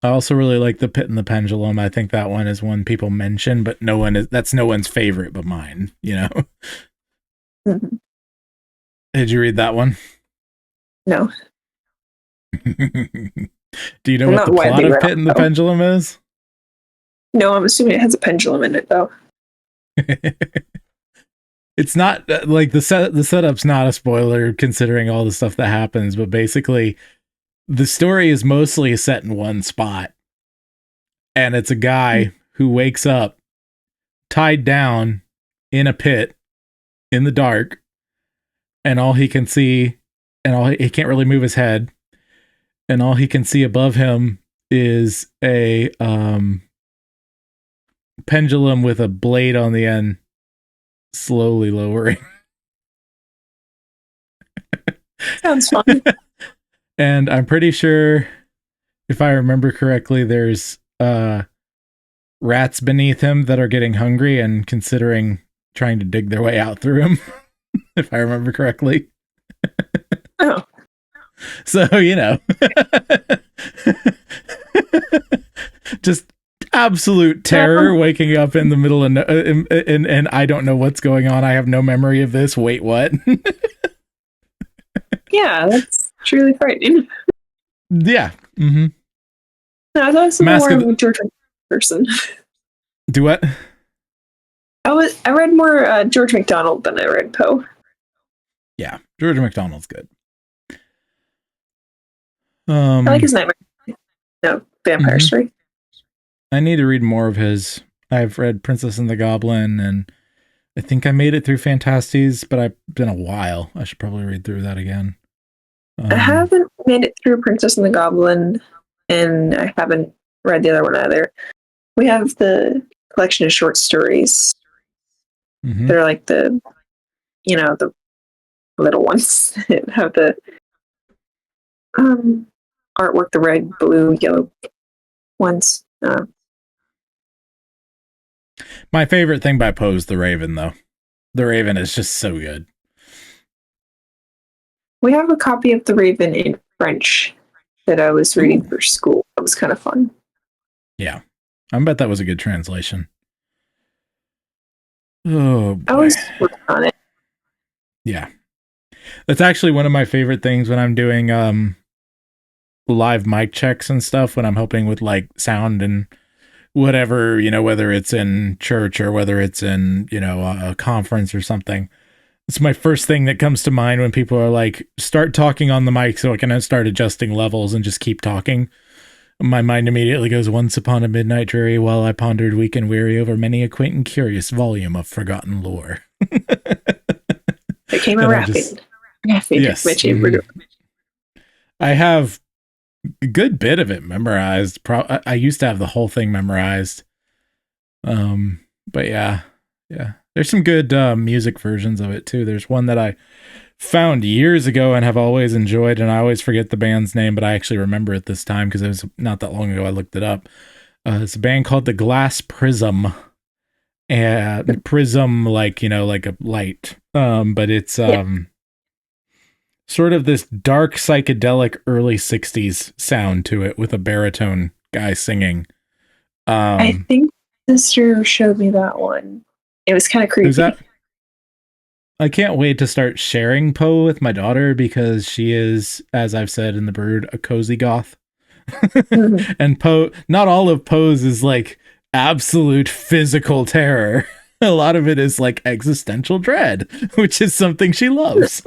I also really like The Pit and the Pendulum. I think that one is one people mention, but that's no one's favorite but mine, you know? Mm-hmm. Did you read that one? No. Do you know what the plot of Pit and the Pendulum is? No, I'm assuming it has a pendulum in it, though. It's not, like, the setup's not a spoiler considering all the stuff that happens, but basically... The story is mostly set in one spot, and it's a guy who wakes up tied down in a pit in the dark, and all he can see, and he can't really move his head, and all he can see above him is a pendulum with a blade on the end slowly lowering. Sounds fun. And I'm pretty sure, if I remember correctly, there's rats beneath him that are getting hungry and considering trying to dig their way out through him, if I remember correctly. Oh. So, you know. Just absolute terror waking up in the middle of and I don't know what's going on. I have no memory of this. Wait, what? Yeah, that's truly frightening. Yeah. Mm-hmm. No, I thought it was more of a George McDonald person. Do what? I read more George MacDonald than I read Poe. Yeah, George MacDonald's good. I like his Nightmare. No, Vampire Story. I need to read more of his. I've read Princess and the Goblin, and I think I made it through Fantastes, but it's been a while. I should probably read through that again. I haven't made it through Princess and the Goblin, and I haven't read the other one either. We have the collection of short stories. They're like the little ones that have the artwork, the red, blue, yellow ones. My favorite thing by Poe is The Raven, though. The Raven is just so good. We have a copy of The Raven in French that I was reading for school. That was kind of fun. Yeah. I bet that was a good translation. Oh, boy. I was working on it. Yeah. That's actually one of my favorite things when I'm doing live mic checks and stuff when I'm helping with like sound and whatever, whether it's in church or whether it's in, a conference or something. It's my first thing that comes to mind when people are like, start talking on the mic so I can start adjusting levels and just keep talking. My mind immediately goes, once upon a midnight dreary, while I pondered weak and weary over many a quaint and curious volume of forgotten lore. Became a rapid. Yes. I have a good bit of it memorized. I used to have the whole thing memorized. But yeah. There's some good music versions of it too. There's one that I found years ago and have always enjoyed, and I always forget the band's name, but I actually remember it this time because it was not that long ago I looked it up. It's a band called the Glass Prism. And prism, like a light. But it's sort of this dark psychedelic early 60s sound to it with a baritone guy singing. I think sister showed me that one. It was kind of creepy. I can't wait to start sharing Poe with my daughter because she is, as I've said in the Brood, a cozy goth. Mm-hmm. And Poe, not all of Poe's is like absolute physical terror. A lot of it is like existential dread, which is something she loves.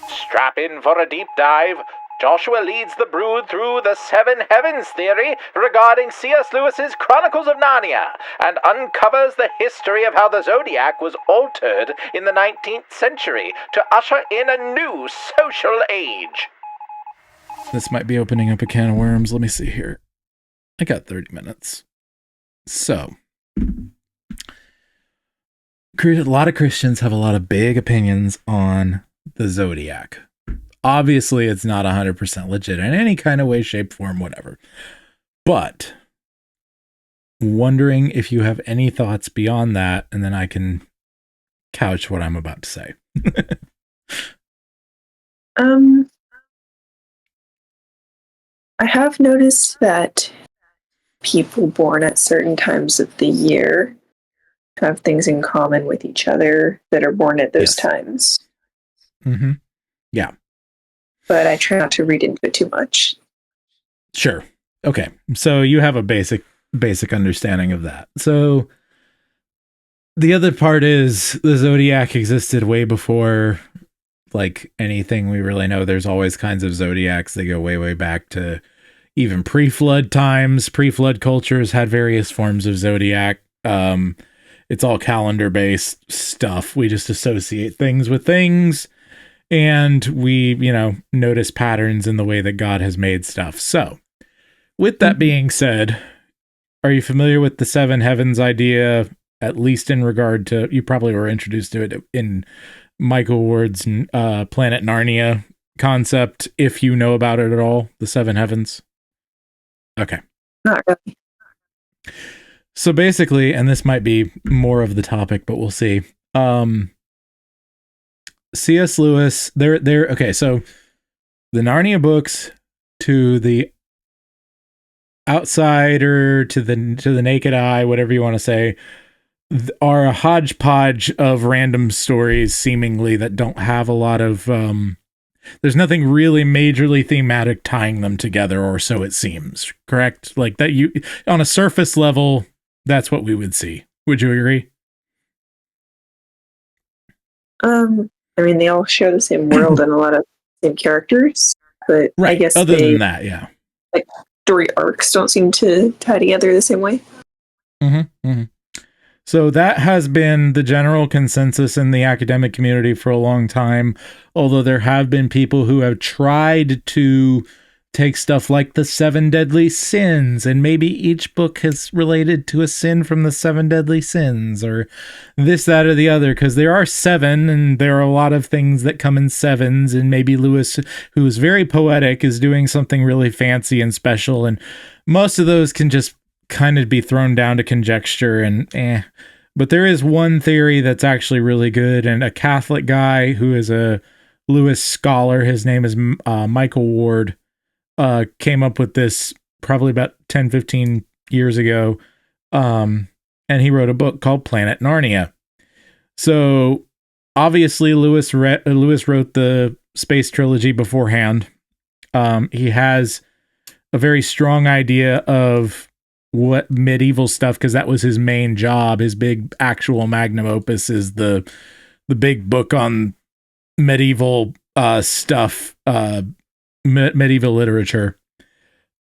Strap in for a deep dive. Joshua leads the Brood through the Seven Heavens theory regarding C.S. Lewis's Chronicles of Narnia and uncovers the history of how the Zodiac was altered in the 19th century to usher in a new social age. This might be opening up a can of worms. Let me see here. I got 30 minutes. So, a lot of Christians have a lot of big opinions on the Zodiac. Obviously, it's not 100% legit in any kind of way, shape, form, whatever. But wondering if you have any thoughts beyond that, and then I can couch what I'm about to say. I have noticed that people born at certain times of the year have things in common with each other that are born at those times. Mm-hmm. Yeah. But I try not to read into it too much. Sure. Okay. So you have a basic understanding of that. So the other part is the Zodiac existed way before like anything we really know. There's always kinds of Zodiacs. They go way, way back to even pre-flood times. Pre-flood cultures had various forms of Zodiac. It's all calendar-based stuff. We just associate things with things. And we, notice patterns in the way that God has made stuff. So, with that being said, are you familiar with the Seven Heavens idea, at least in regard to, you probably were introduced to it in Michael Ward's Planet Narnia concept, if you know about it at all, the Seven Heavens? Okay. Not really. So basically, and this might be more of the topic, but we'll see. C.S. Lewis, okay, so the Narnia books, to the outsider, to the naked eye, whatever you want to say, are a hodgepodge of random stories seemingly that don't have a lot of there's nothing really majorly thematic tying them together, or so it seems. Correct? Like that, you on a surface level, that's what we would see. Would you agree? I mean, they all share the same world and a lot of same characters, but right. I guess other than that, yeah, like story arcs don't seem to tie together the same way. Mm-hmm. Mm-hmm. So that has been the general consensus in the academic community for a long time, although there have been people who have tried to take stuff like the 7 deadly sins, and maybe each book has related to a sin from the 7 deadly sins, or this, that, or the other, because there are 7, and there are a lot of things that come in 7s, and maybe Lewis, who is very poetic, is doing something really fancy and special, and most of those can just kind of be thrown down to conjecture, and But there is one theory that's actually really good, and a Catholic guy who is a Lewis scholar, his name is Michael Ward, came up with this probably about 10, 15 years ago. And he wrote a book called Planet Narnia. So obviously Lewis wrote the space trilogy beforehand. He has a very strong idea of what medieval stuff, because that was his main job. His big actual magnum opus is the big book on medieval stuff, medieval literature.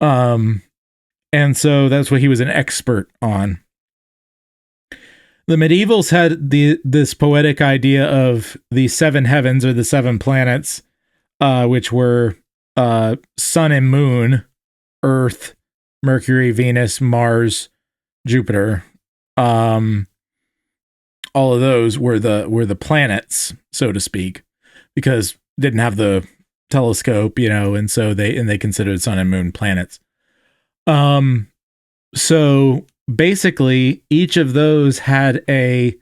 And so that's what he was an expert on. The medievals had this poetic idea of the seven heavens, or the seven planets, which were sun and moon, Earth, Mercury, Venus, Mars, Jupiter. All of those were the planets, so to speak, because didn't have the telescope, and so they considered sun and moon planets. So basically each of those had a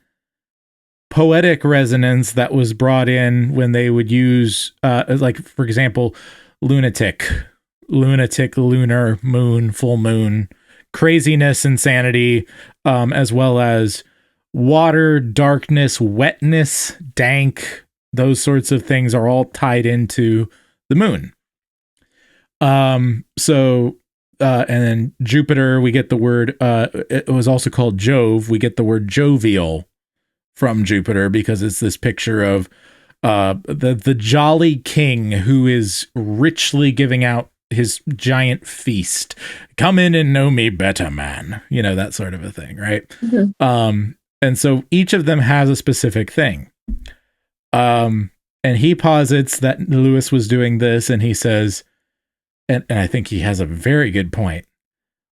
poetic resonance that was brought in when they would use, like, for example, lunatic, lunar, moon, full moon, craziness, insanity, as well as water, darkness, wetness, dank, those sorts of things are all tied into the moon. And then Jupiter, we get the word, it was also called Jove. We get the word jovial from Jupiter because it's this picture of the jolly king who is richly giving out his giant feast. Come in and know me better, man. That sort of a thing, right? Mm-hmm. And so each of them has a specific thing. And he posits that Lewis was doing this, and he says, and I think he has a very good point.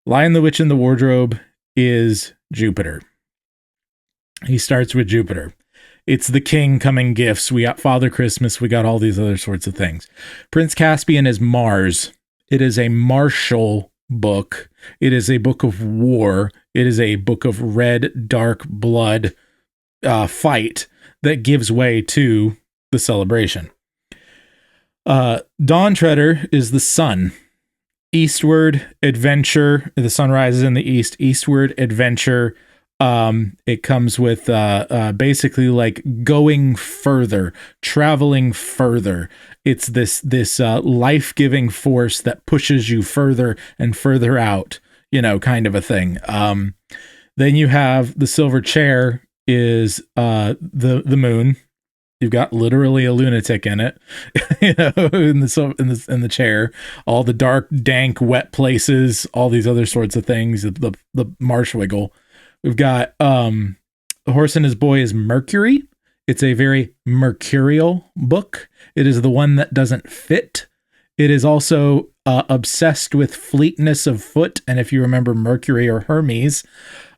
Lion, the Witch, and the Wardrobe is Jupiter. He starts with Jupiter. It's the king coming gifts. We got Father Christmas. We got all these other sorts of things. Prince Caspian is Mars. It is a martial book. It is a book of war. It is a book of red, dark blood fight that gives way to the celebration. Dawn Treader is the sun. Eastward adventure. The sun rises in the east. Eastward adventure. It comes with basically like going further, traveling further. It's this life-giving force that pushes you further and further out, kind of a thing. Then you have the silver chair is the moon. You've got literally a lunatic in it, in the chair. All the dark, dank, wet places, all these other sorts of things. The marsh wiggle. We've got The Horse and His Boy is Mercury. It's a very mercurial book. It is the one that doesn't fit. It is also obsessed with fleetness of foot. And if you remember, Mercury or Hermes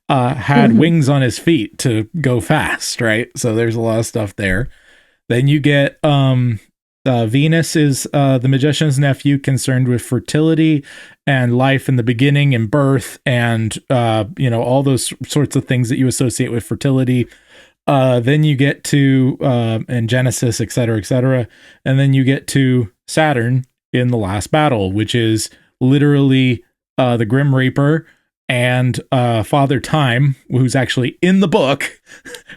had wings on his feet to go fast, right? So there's a lot of stuff there. Then you get Venus is the magician's nephew, concerned with fertility and life in the beginning and birth and, all those sorts of things that you associate with fertility. Then you get to and Genesis, et cetera, et cetera. And then you get to Saturn in the last battle, which is literally the Grim Reaper and Father Time, who's actually in the book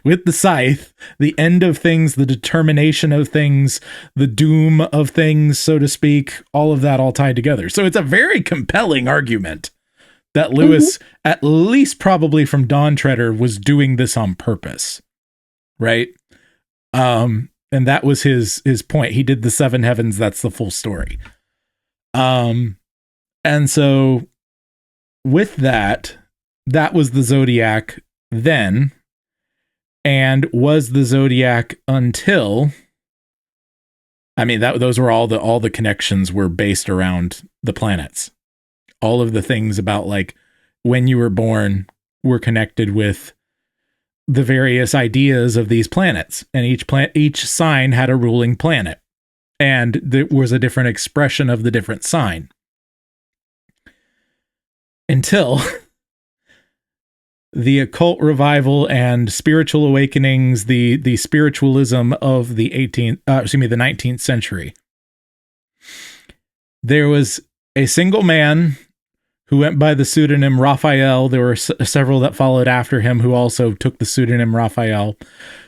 with the scythe, the end of things, the determination of things, the doom of things, so to speak, all of that all tied together. So it's a very compelling argument that Lewis, at least probably from Dawn Treader, was doing this on purpose, right? And that was his point. He did the seven heavens. That's the full story. And so with that was the Zodiac then, and was the Zodiac until, those were all the connections were based around the planets. All of the things about like when you were born were connected with the various ideas of these planets, and each sign had a ruling planet, and there was a different expression of the different sign. Until the occult revival and spiritual awakenings, the spiritualism of the 19th century. There was a single man who went by the pseudonym Raphael. There were several that followed after him who also took the pseudonym Raphael,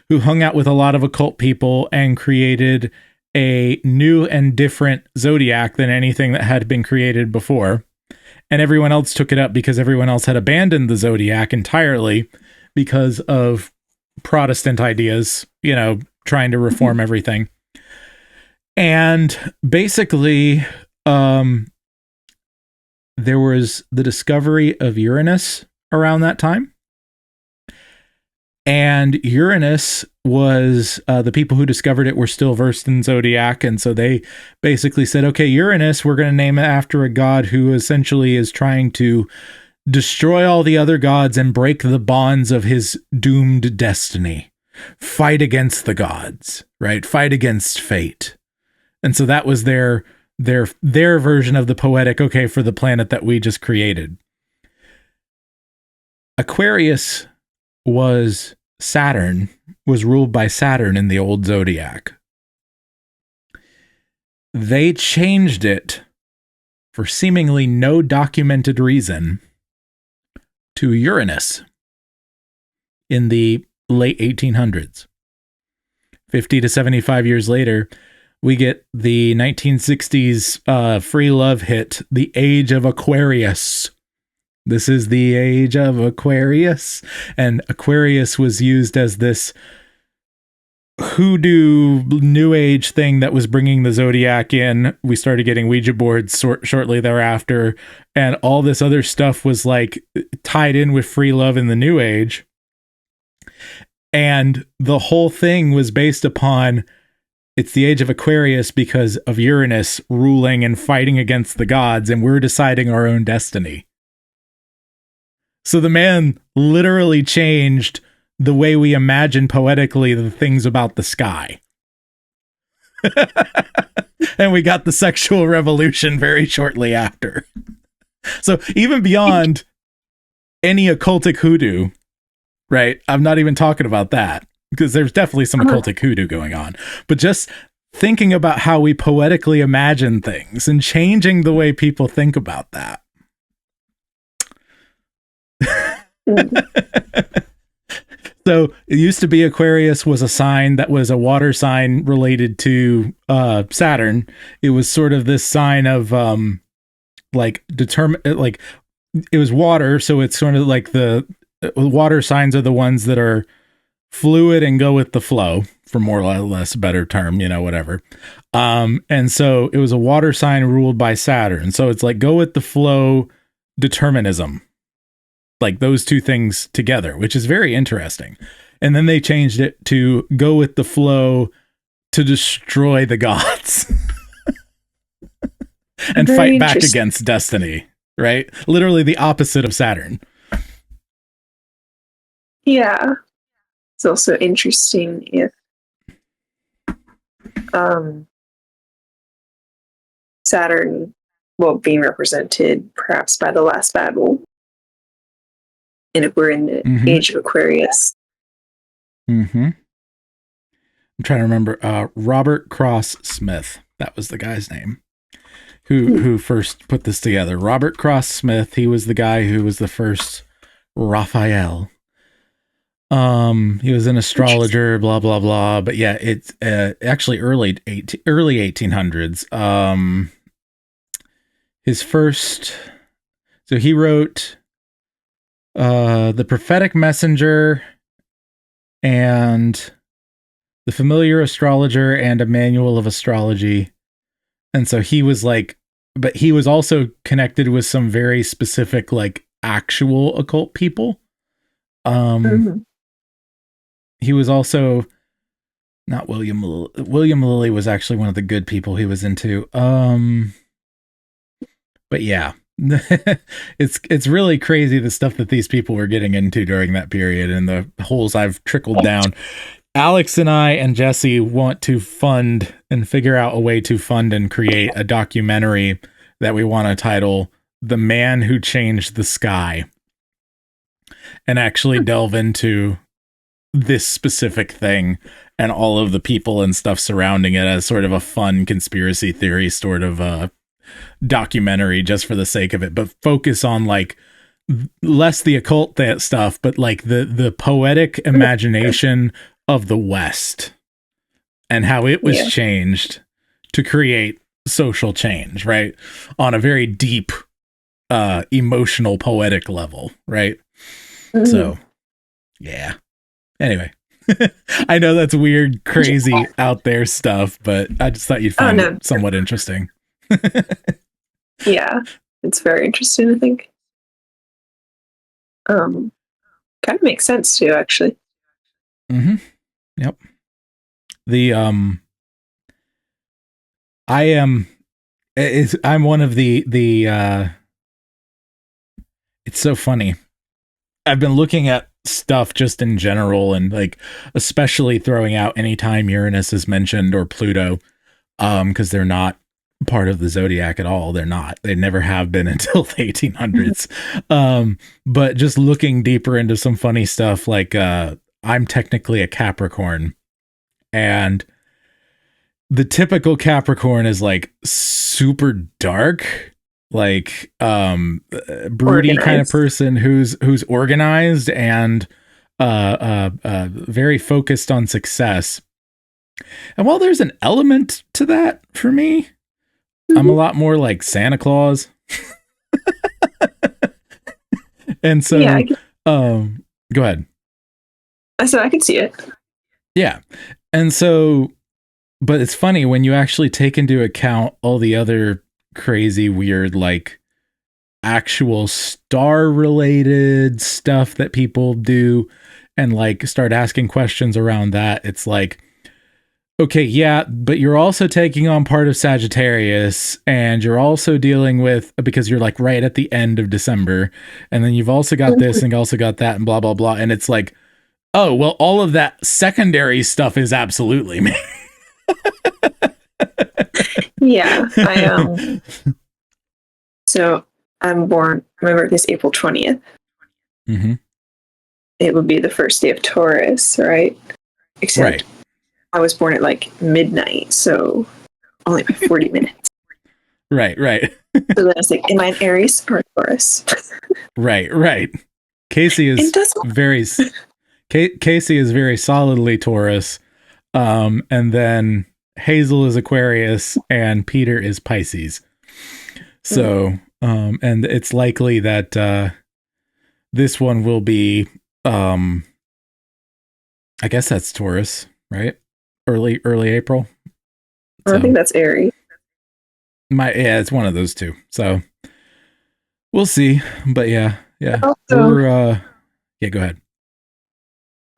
who hung out with a lot of occult people and created a new and different Zodiac than anything that had been created before. And everyone else took it up because everyone else had abandoned the Zodiac entirely because of Protestant ideas, trying to reform everything. And basically, there was the discovery of Uranus around that time. And Uranus was, the people who discovered it were still versed in Zodiac. And so they basically said, okay, Uranus, we're going to name it after a god who essentially is trying to destroy all the other gods and break the bonds of his doomed destiny. Fight against the gods, right? Fight against fate. And so that was their version of the poetic, okay, for the planet that we just created. Aquarius was ruled by Saturn in the old Zodiac. They changed it for seemingly no documented reason to Uranus in the late 1800s. 50 to 75 years later, we get the 1960s free love hit, The Age of Aquarius. This is the age of Aquarius. And Aquarius was used as this hoodoo new age thing that was bringing the Zodiac in. We started getting Ouija boards shortly thereafter. And all this other stuff was like tied in with free love in the new age. And the whole thing was based upon, it's the age of Aquarius because of Uranus ruling and fighting against the gods. And we're deciding our own destiny. So the man literally changed the way we imagine poetically the things about the sky. And we got the sexual revolution very shortly after. So even beyond any occultic hoodoo, right? I'm not even talking about that because there's definitely some occultic hoodoo going on. But just thinking about how we poetically imagine things and changing the way people think about that. So it used to be Aquarius was a sign that was a water sign related to Saturn. It was sort of this sign of it was water, so it's sort of like the water signs are the ones that are fluid and go with the flow, for more or less a better term, whatever. And so it was a water sign ruled by Saturn. So it's like go with the flow determinism. Like those two things together, which is very interesting. And then they changed it to go with the flow to destroy the gods and fight back against destiny, right? Literally the opposite of Saturn. Yeah. It's also interesting if Saturn, being represented perhaps by the last battle, and if we're in the age of Aquarius. Mm-hmm. I'm trying to remember. Robert Cross Smith. That was the guy's name who first put this together. Robert Cross Smith. He was the guy who was the first Raphael. He was an astrologer, blah, blah, blah. But yeah, it's actually early 1800s. His first... So he wrote... The Prophetic Messenger and The Familiar Astrologer and a Manual of Astrology. And so he was but he was also connected with some very specific, actual occult people. He was also not William Lilly was actually one of the good people he was into. But yeah. It's really crazy the stuff that these people were getting into during that period and the holes I've trickled down. Alex and I and Jesse want to fund and figure out a way to fund and create a documentary that we want to title The Man Who Changed the Sky and actually delve into this specific thing and all of the people and stuff surrounding it as sort of a fun conspiracy theory sort of documentary just for the sake of it, but focus on less the occult stuff, but the poetic imagination of the West and how it was changed to create social change, right? On a very deep, emotional, poetic level, right? So, yeah. Anyway, I know that's weird, crazy, out there stuff, but I just thought you'd find it somewhat interesting. Yeah, it's very interesting, I think. Kind of makes sense too, actually. Yep. I'm one of the it's so funny. I've been looking at stuff just in general, and like especially throwing out anytime Uranus is mentioned or Pluto, because they're not part of the zodiac at all. They're not. They never have been until the 1800s. But just looking deeper into some funny stuff, like I'm technically a Capricorn, and the typical Capricorn is like super dark, like broody kind of person who's organized and very focused on success. And while there's an element to that for me, I'm a lot more like Santa Claus. And so go ahead. I said I could see it. Yeah. And so, but it's funny when you actually take into account all the other crazy, weird, like actual star related stuff that people do and like start asking questions around that. It's like, okay, yeah, but you're also taking on part of Sagittarius, and you're also dealing with, because you're like right at the end of December, and then you've also got this and also got that and blah, blah, blah. And it's like, oh, well, all of that secondary stuff is absolutely me. Yeah, so I'm born, my birthday's April 20th. Mm-hmm. It would be the first day of Taurus, right? Except I was born at like midnight, so only by 40 minutes. Right. So then I was like, am I an Aries or a Taurus? Right. Casey is Casey is very solidly Taurus. And then Hazel is Aquarius and Peter is Pisces. So, and it's likely that this one will be, I guess that's Taurus, right? Early April. I think that's Aries. It's one of those two. So we'll see. But yeah. Also, go ahead.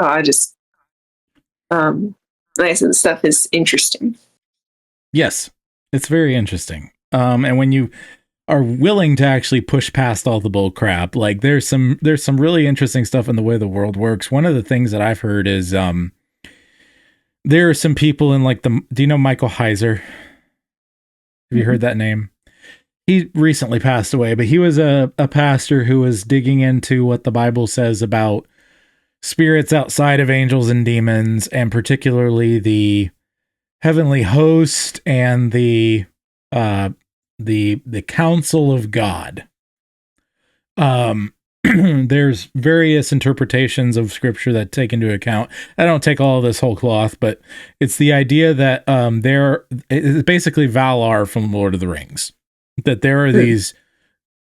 I just, like I said, the stuff is interesting. Yes, it's very interesting. And when you are willing to actually push past all the bull crap, like there's some really interesting stuff in the way the world works. One of the things that I've heard is there are some people in like do you know Michael Heiser? Have you heard that name? He recently passed away, but he was a pastor who was digging into what the Bible says about spirits outside of angels and demons, and particularly the heavenly host and the counsel of God. There's various interpretations of scripture that take into account. I don't take all of this whole cloth, but it's the idea that it's basically Valar from Lord of the Rings, that there are these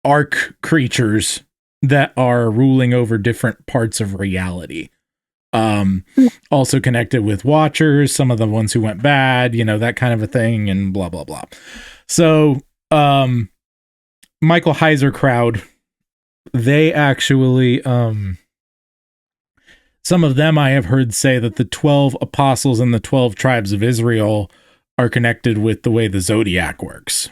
arc creatures that are ruling over different parts of reality. Also connected with Watchers, some of the ones who went bad, that kind of a thing, and blah, blah, blah. So, Michael Heiser crowd, they actually, some of them I have heard say that the 12 apostles and the 12 tribes of Israel are connected with the way the Zodiac works.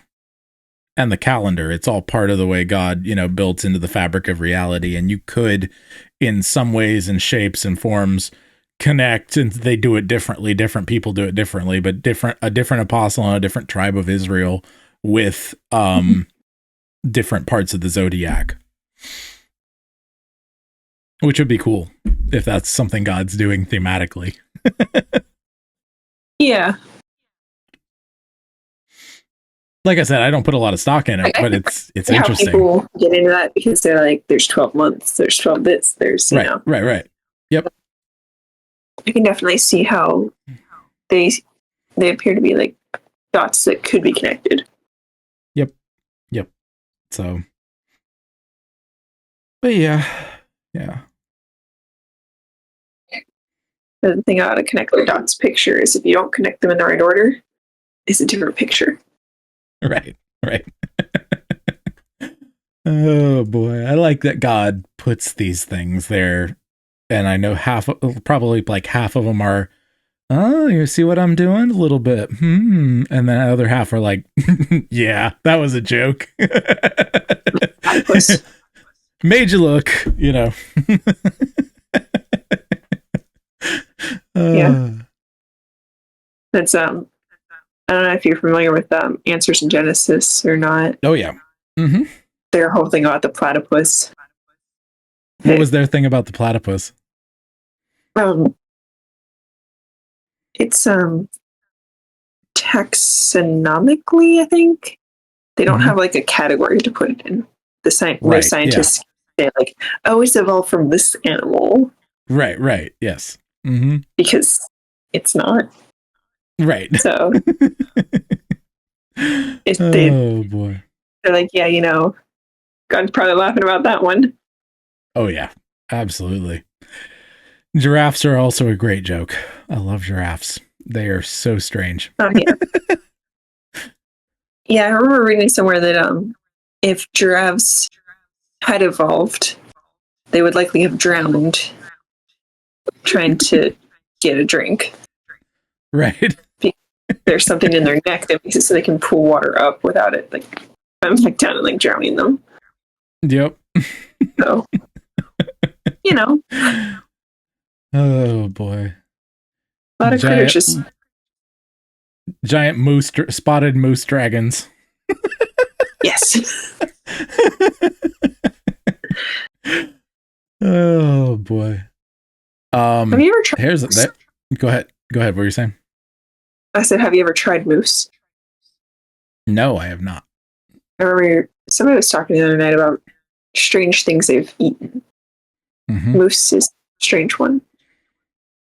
And the calendar, it's all part of the way God, built into the fabric of reality. And you could, in some ways and shapes and forms, connect, and they do it differently. Different people do it differently, but a different apostle and a different tribe of Israel with different parts of the Zodiac. Which would be cool if that's something God's doing thematically. Yeah. Like I said, I don't put a lot of stock in it, but it's interesting. People get into that because they're like, there's 12 months, there's 12 this, there's, you know. Right. Yep. I can definitely see how they they appear to be like dots that could be connected. Yep. So, but yeah. The thing about a connect the dots picture is if you don't connect them in the right order, it's a different picture. Right. Oh boy, I like that God puts these things there, and I know probably like half of them are, oh, you see what I'm doing? A little bit, and then the other half are like, yeah, that was a joke. Made you look, Yeah. That's I don't know if you're familiar with Answers in Genesis or not. Oh yeah. Mm-hmm. Their whole thing about the platypus. What was their thing about the platypus? It's taxonomically, I think. They don't have like a category to put it in. No scientists say like, oh, it's evolved from this animal. Right, yes. Mm-hmm. Because it's not. Right. So oh boy. They're like, yeah, God's probably laughing about that one. Oh yeah, absolutely. Giraffes are also a great joke. I love giraffes. They are so strange. Oh yeah. Yeah, I remember reading somewhere that if giraffes had evolved, they would likely have drowned trying to get a drink. Right. There's something in their neck that makes it so they can pull water up without it coming back down and drowning them. Yep. So, Oh boy. A lot of critters just giant spotted moose dragons. Yes. Oh boy. Have you ever tried? Here's that. Go ahead. What were you saying? I said, have you ever tried moose? No, I have not. I remember somebody was talking the other night about strange things they've eaten. Mm-hmm. Moose is a strange one.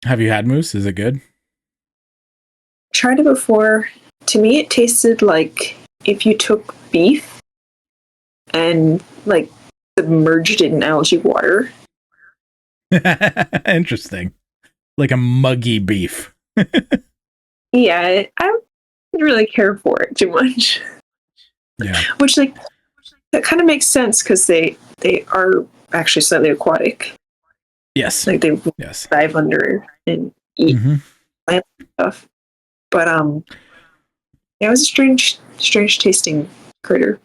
Have you had moose? Is it good? Tried it before. To me, it tasted like if you took beef and submerged it in algae water. Interesting. Like a muggy beef. Yeah, I didn't really care for it too much. Yeah. Which that kind of makes sense because they are actually slightly aquatic. Yes. They dive under and eat plant stuff. But it was a strange tasting critter.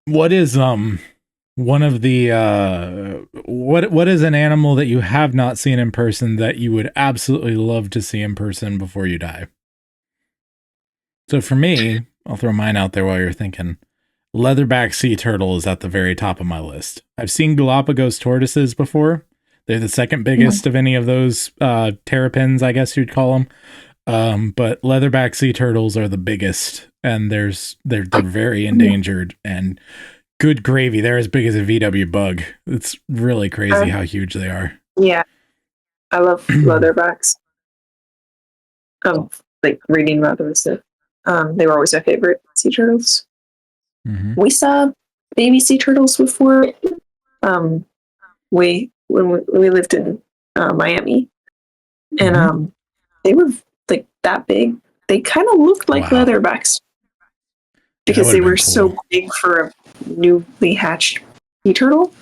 What is one of the what is an animal that you have not seen in person that you would absolutely love to see in person before you die? So for me, I'll throw mine out there while you're thinking. Leatherback sea turtle is at the very top of my list. I've seen Galapagos tortoises before. They're the second biggest of any of those terrapins, I guess you'd call them. But leatherback sea turtles are the biggest, and they're very endangered. And good gravy, they're as big as a VW bug. It's really crazy how huge they are. Yeah, I love leatherbacks. Reading about them and stuff. They were always my favorite sea turtles. Mm-hmm. We saw baby sea turtles before. When we lived in Miami, and they were that big. They kind of looked like leatherbacks because they were so big for a newly hatched sea turtle.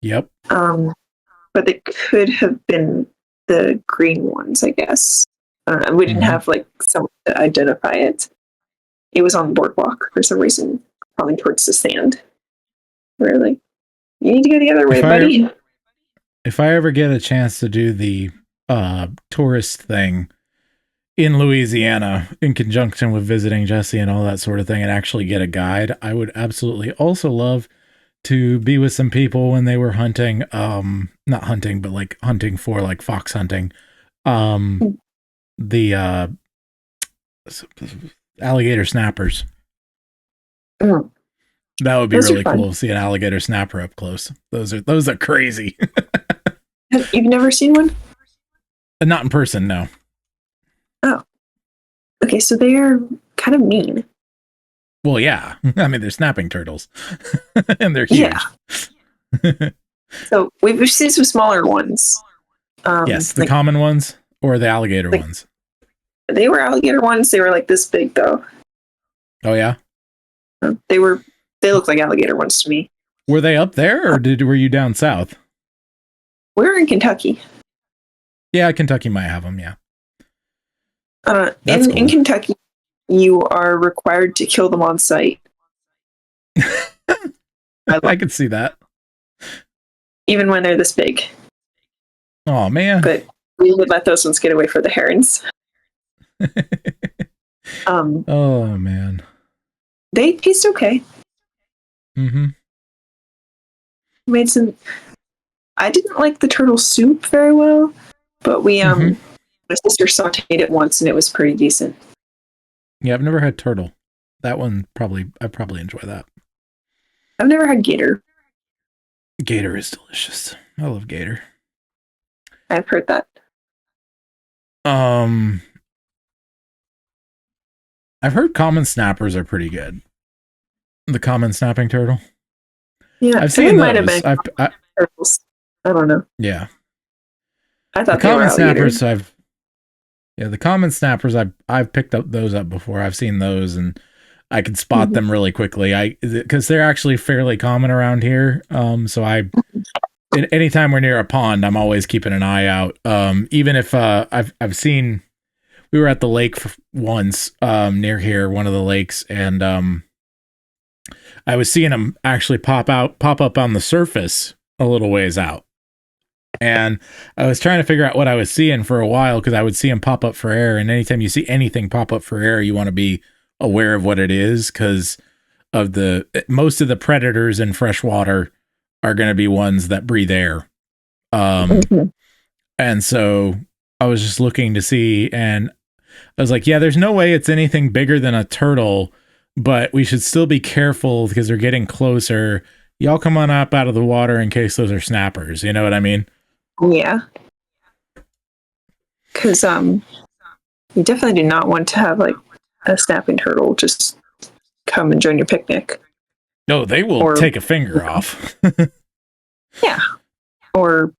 Yep. But they could have been the green ones, I guess. We didn't have someone to identify it. It was on the boardwalk for some reason, probably towards the sand. We're like, you need to go the other way, buddy. If I ever get a chance to do the tourist thing in Louisiana in conjunction with visiting Jesse and all that sort of thing and actually get a guide, I would absolutely also love to be with some people when they were hunting, not hunting, but hunting for fox hunting. The alligator snappers. Oh. That would be Those really cool to see an alligator snapper up close. Those are crazy. You've never seen one? Not in person, no. Okay, so they're kind of mean. Well, yeah. I mean, they're snapping turtles, and they're huge. Yeah. So we've seen some smaller ones. Yes, the common ones or the alligator ones. They were alligator ones. They were like this big, though. Oh yeah, they looked like alligator ones to me. Were they up there, or were you down south? We're in Kentucky. Yeah, Kentucky might have them. Yeah. In Kentucky, you are required to kill them on site. I could see that. Even when they're this big. Oh man! But we would let those ones get away for the herons. Oh man! They taste okay. Mm-hmm. Made some. I didn't like the turtle soup very well, but we my sister sauteed it once and it was pretty decent. Yeah, I've never had turtle. That one I probably enjoy that. I've never had gator. Gator is delicious. I love gator. I've heard that. I've heard common snappers are pretty good. The common snapping turtle. Yeah, I've seen might those. have been turtles. I don't know. Yeah. I thought the common snappers the common snappers I've picked up those up before. I've seen those and I can spot them really quickly. Because they're actually fairly common around here. So anytime we're near a pond, I'm always keeping an eye out. Even if I've seen, we were at the lake once near here, one of the lakes, and I was seeing them actually pop up on the surface a little ways out. And I was trying to figure out what I was seeing for a while because I would see them pop up for air. And anytime you see anything pop up for air, you want to be aware of what it is because of most of the predators in freshwater are going to be ones that breathe air. And so I was just looking to see, and I was like, yeah, there's no way it's anything bigger than a turtle, but we should still be careful because they're getting closer. Y'all come on up out of the water in case those are snappers. You know what I mean? Yeah. Because you definitely do not want to have like a snapping turtle just come and join your picnic. No, they will take a finger off. Yeah. Or,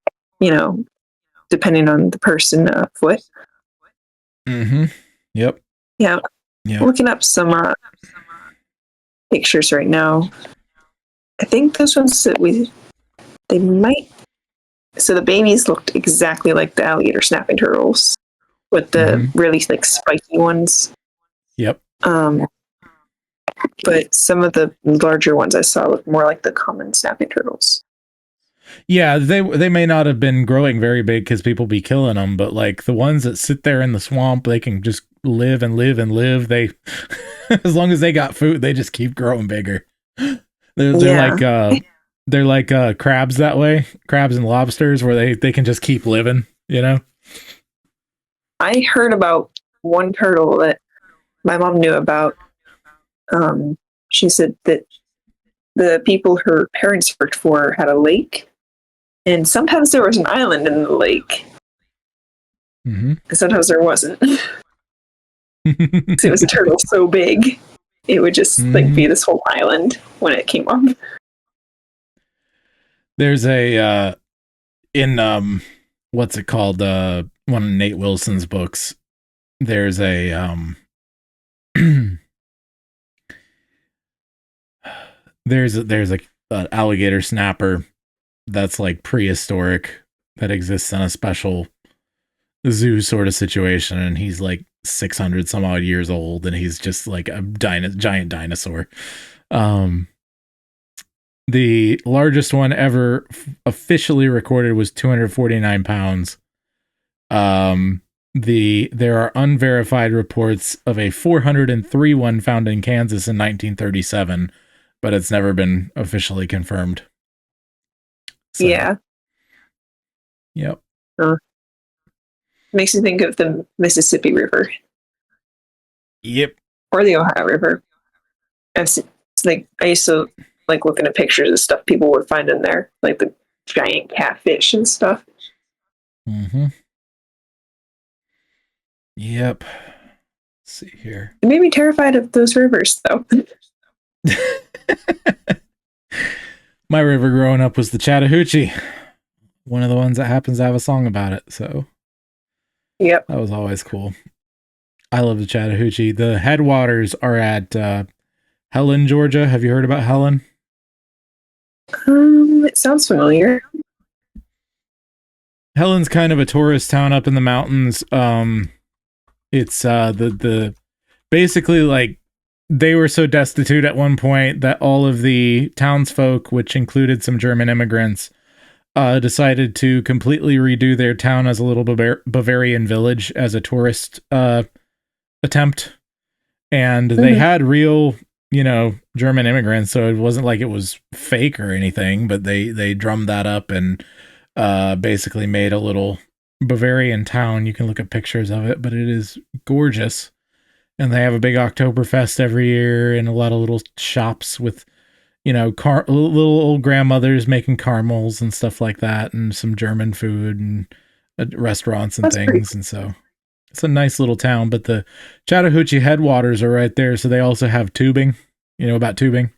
depending on the person, a foot. Mm-hmm. Yep. Yeah. Looking up some pictures right now. I think those ones they might. So the babies looked exactly like the alligator snapping turtles with the really like spiky ones. Yep. But some of the larger ones I saw looked more like the common snapping turtles. Yeah, they may not have been growing very big because people be killing them, but like the ones that sit there in the swamp, they can just live and live and live. They, as long as they got food, they just keep growing bigger. They're like crabs that way, crabs and lobsters, where they can just keep living. I heard about one turtle that my mom knew about. She said that the people her parents worked for had a lake, and sometimes there was an island in the lake, and sometimes there wasn't. It was a turtle so big, it would just be this whole island when it came up. There's a in what's it called? One of Nate Wilson's books. There's a there's an alligator snapper that's like prehistoric that exists in a special zoo sort of situation, and he's like 600 some odd years old, and he's just like a giant dinosaur. The largest one ever officially recorded was 249 pounds. There are unverified reports of a 403 one found in Kansas in 1937, but it's never been officially confirmed. So, yeah. Yep. Makes you think of the Mississippi River. Yep. Or the Ohio River. It's like I used to like looking at pictures of stuff people would find in there, like the giant catfish and stuff. Yep. see here. It made me terrified of those rivers, though. My river growing up was the Chattahoochee. One of the ones that happens to have a song about it. So Yep. that was always cool. I love the Chattahoochee. The headwaters are at Helen, Georgia. Have you heard about Helen? It sounds familiar. Helen's kind of a tourist town up in the mountains. It's the basically like they were so destitute at one point that all of the townsfolk, which included some German immigrants, decided to completely redo their town as a little Bavarian village as a tourist attempt. And they had real, German immigrants, so it wasn't like it was fake or anything, but they drummed that up and basically made a little Bavarian town. You can look at pictures of it, but it is gorgeous. And they have a big Oktoberfest every year and a lot of little shops with, little old grandmothers making caramels and stuff like that, and some German food and restaurants and things. And so it's a nice little town, but the Chattahoochee headwaters are right there. So they also have tubing. You know about tubing?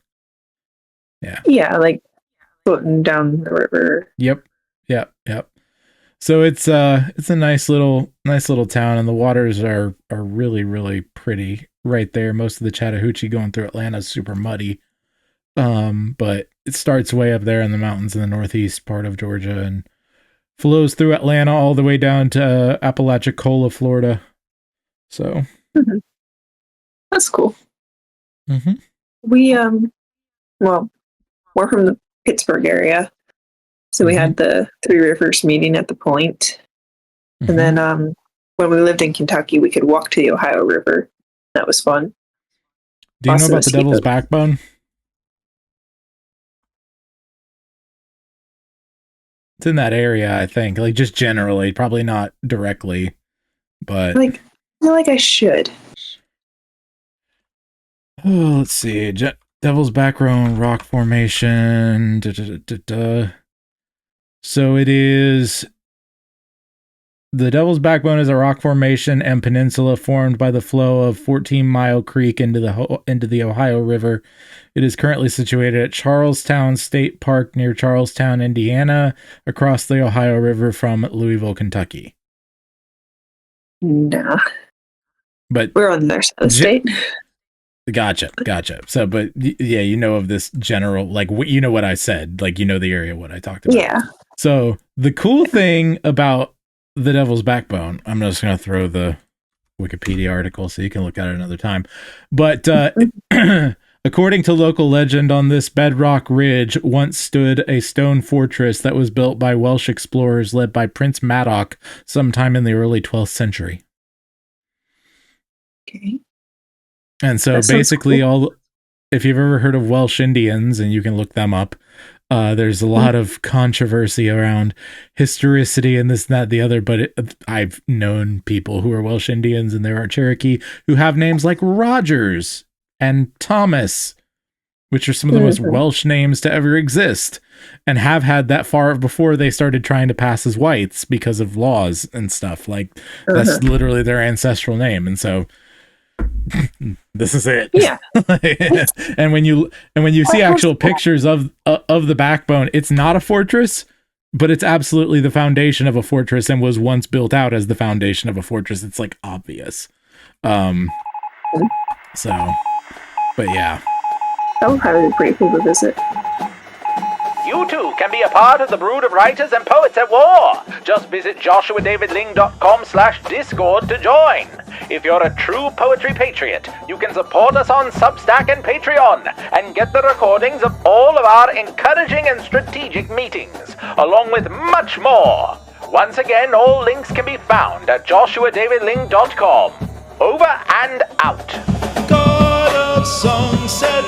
Yeah. Yeah, like floating down the river. Yep. So it's a nice little town, and the waters are really, really pretty right there. Most of the Chattahoochee going through Atlanta is super muddy. But it starts way up there in the mountains in the northeast part of Georgia and flows through Atlanta all the way down to Apalachicola, Florida. So That's cool. Mm-hmm. We we're from the Pittsburgh area. So we had the Three Rivers meeting at the Point. And then when we lived in Kentucky, we could walk to the Ohio River. That was fun. Do you know about the Devil's Backbone? It's in that area, I think. Like, just generally, probably not directly, but I feel like I should. Oh, let's see. Devil's Backbone rock formation. So it is. The Devil's Backbone is a rock formation and peninsula formed by the flow of 14 Mile Creek into the Ohio River. It is currently situated at Charlestown State Park near Charlestown, Indiana, across the Ohio River from Louisville, Kentucky. Nah. But we're on the other side of the state. Gotcha. So, but yeah, you know of this general, like, you know what I said, like, you know the area, what I talked about. Yeah. So the cool thing about the Devil's Backbone, I'm just going to throw the Wikipedia article so you can look at it another time. But according to local legend, on this bedrock ridge once stood a stone fortress that was built by Welsh explorers led by Prince Madoc sometime in the early 12th century. Okay. And so basically if you've ever heard of Welsh Indians, and you can look them up, there's a lot of controversy around historicity and this and that, the other, but I've known people who are Welsh Indians, and there are Cherokee who have names like Rogers and Thomas, which are some of the most Welsh names to ever exist, and have had that far before they started trying to pass as whites because of laws and stuff. Like, that's literally their ancestral name. And so this is it. Yeah. and when you see actual pictures of the Backbone, it's not a fortress, but it's absolutely the foundation of a fortress and was once built out as the foundation of a fortress. It's like obvious. So, but yeah. That would probably be pretty cool to visit. You too can be a part of the brood of writers and poets at war. Just visit joshuadavidling.com/discord to join. If you're a true poetry patriot, you can support us on Substack and Patreon and get the recordings of all of our encouraging and strategic meetings, along with much more. Once again, all links can be found at joshuadavidling.com. Over and out. God of song said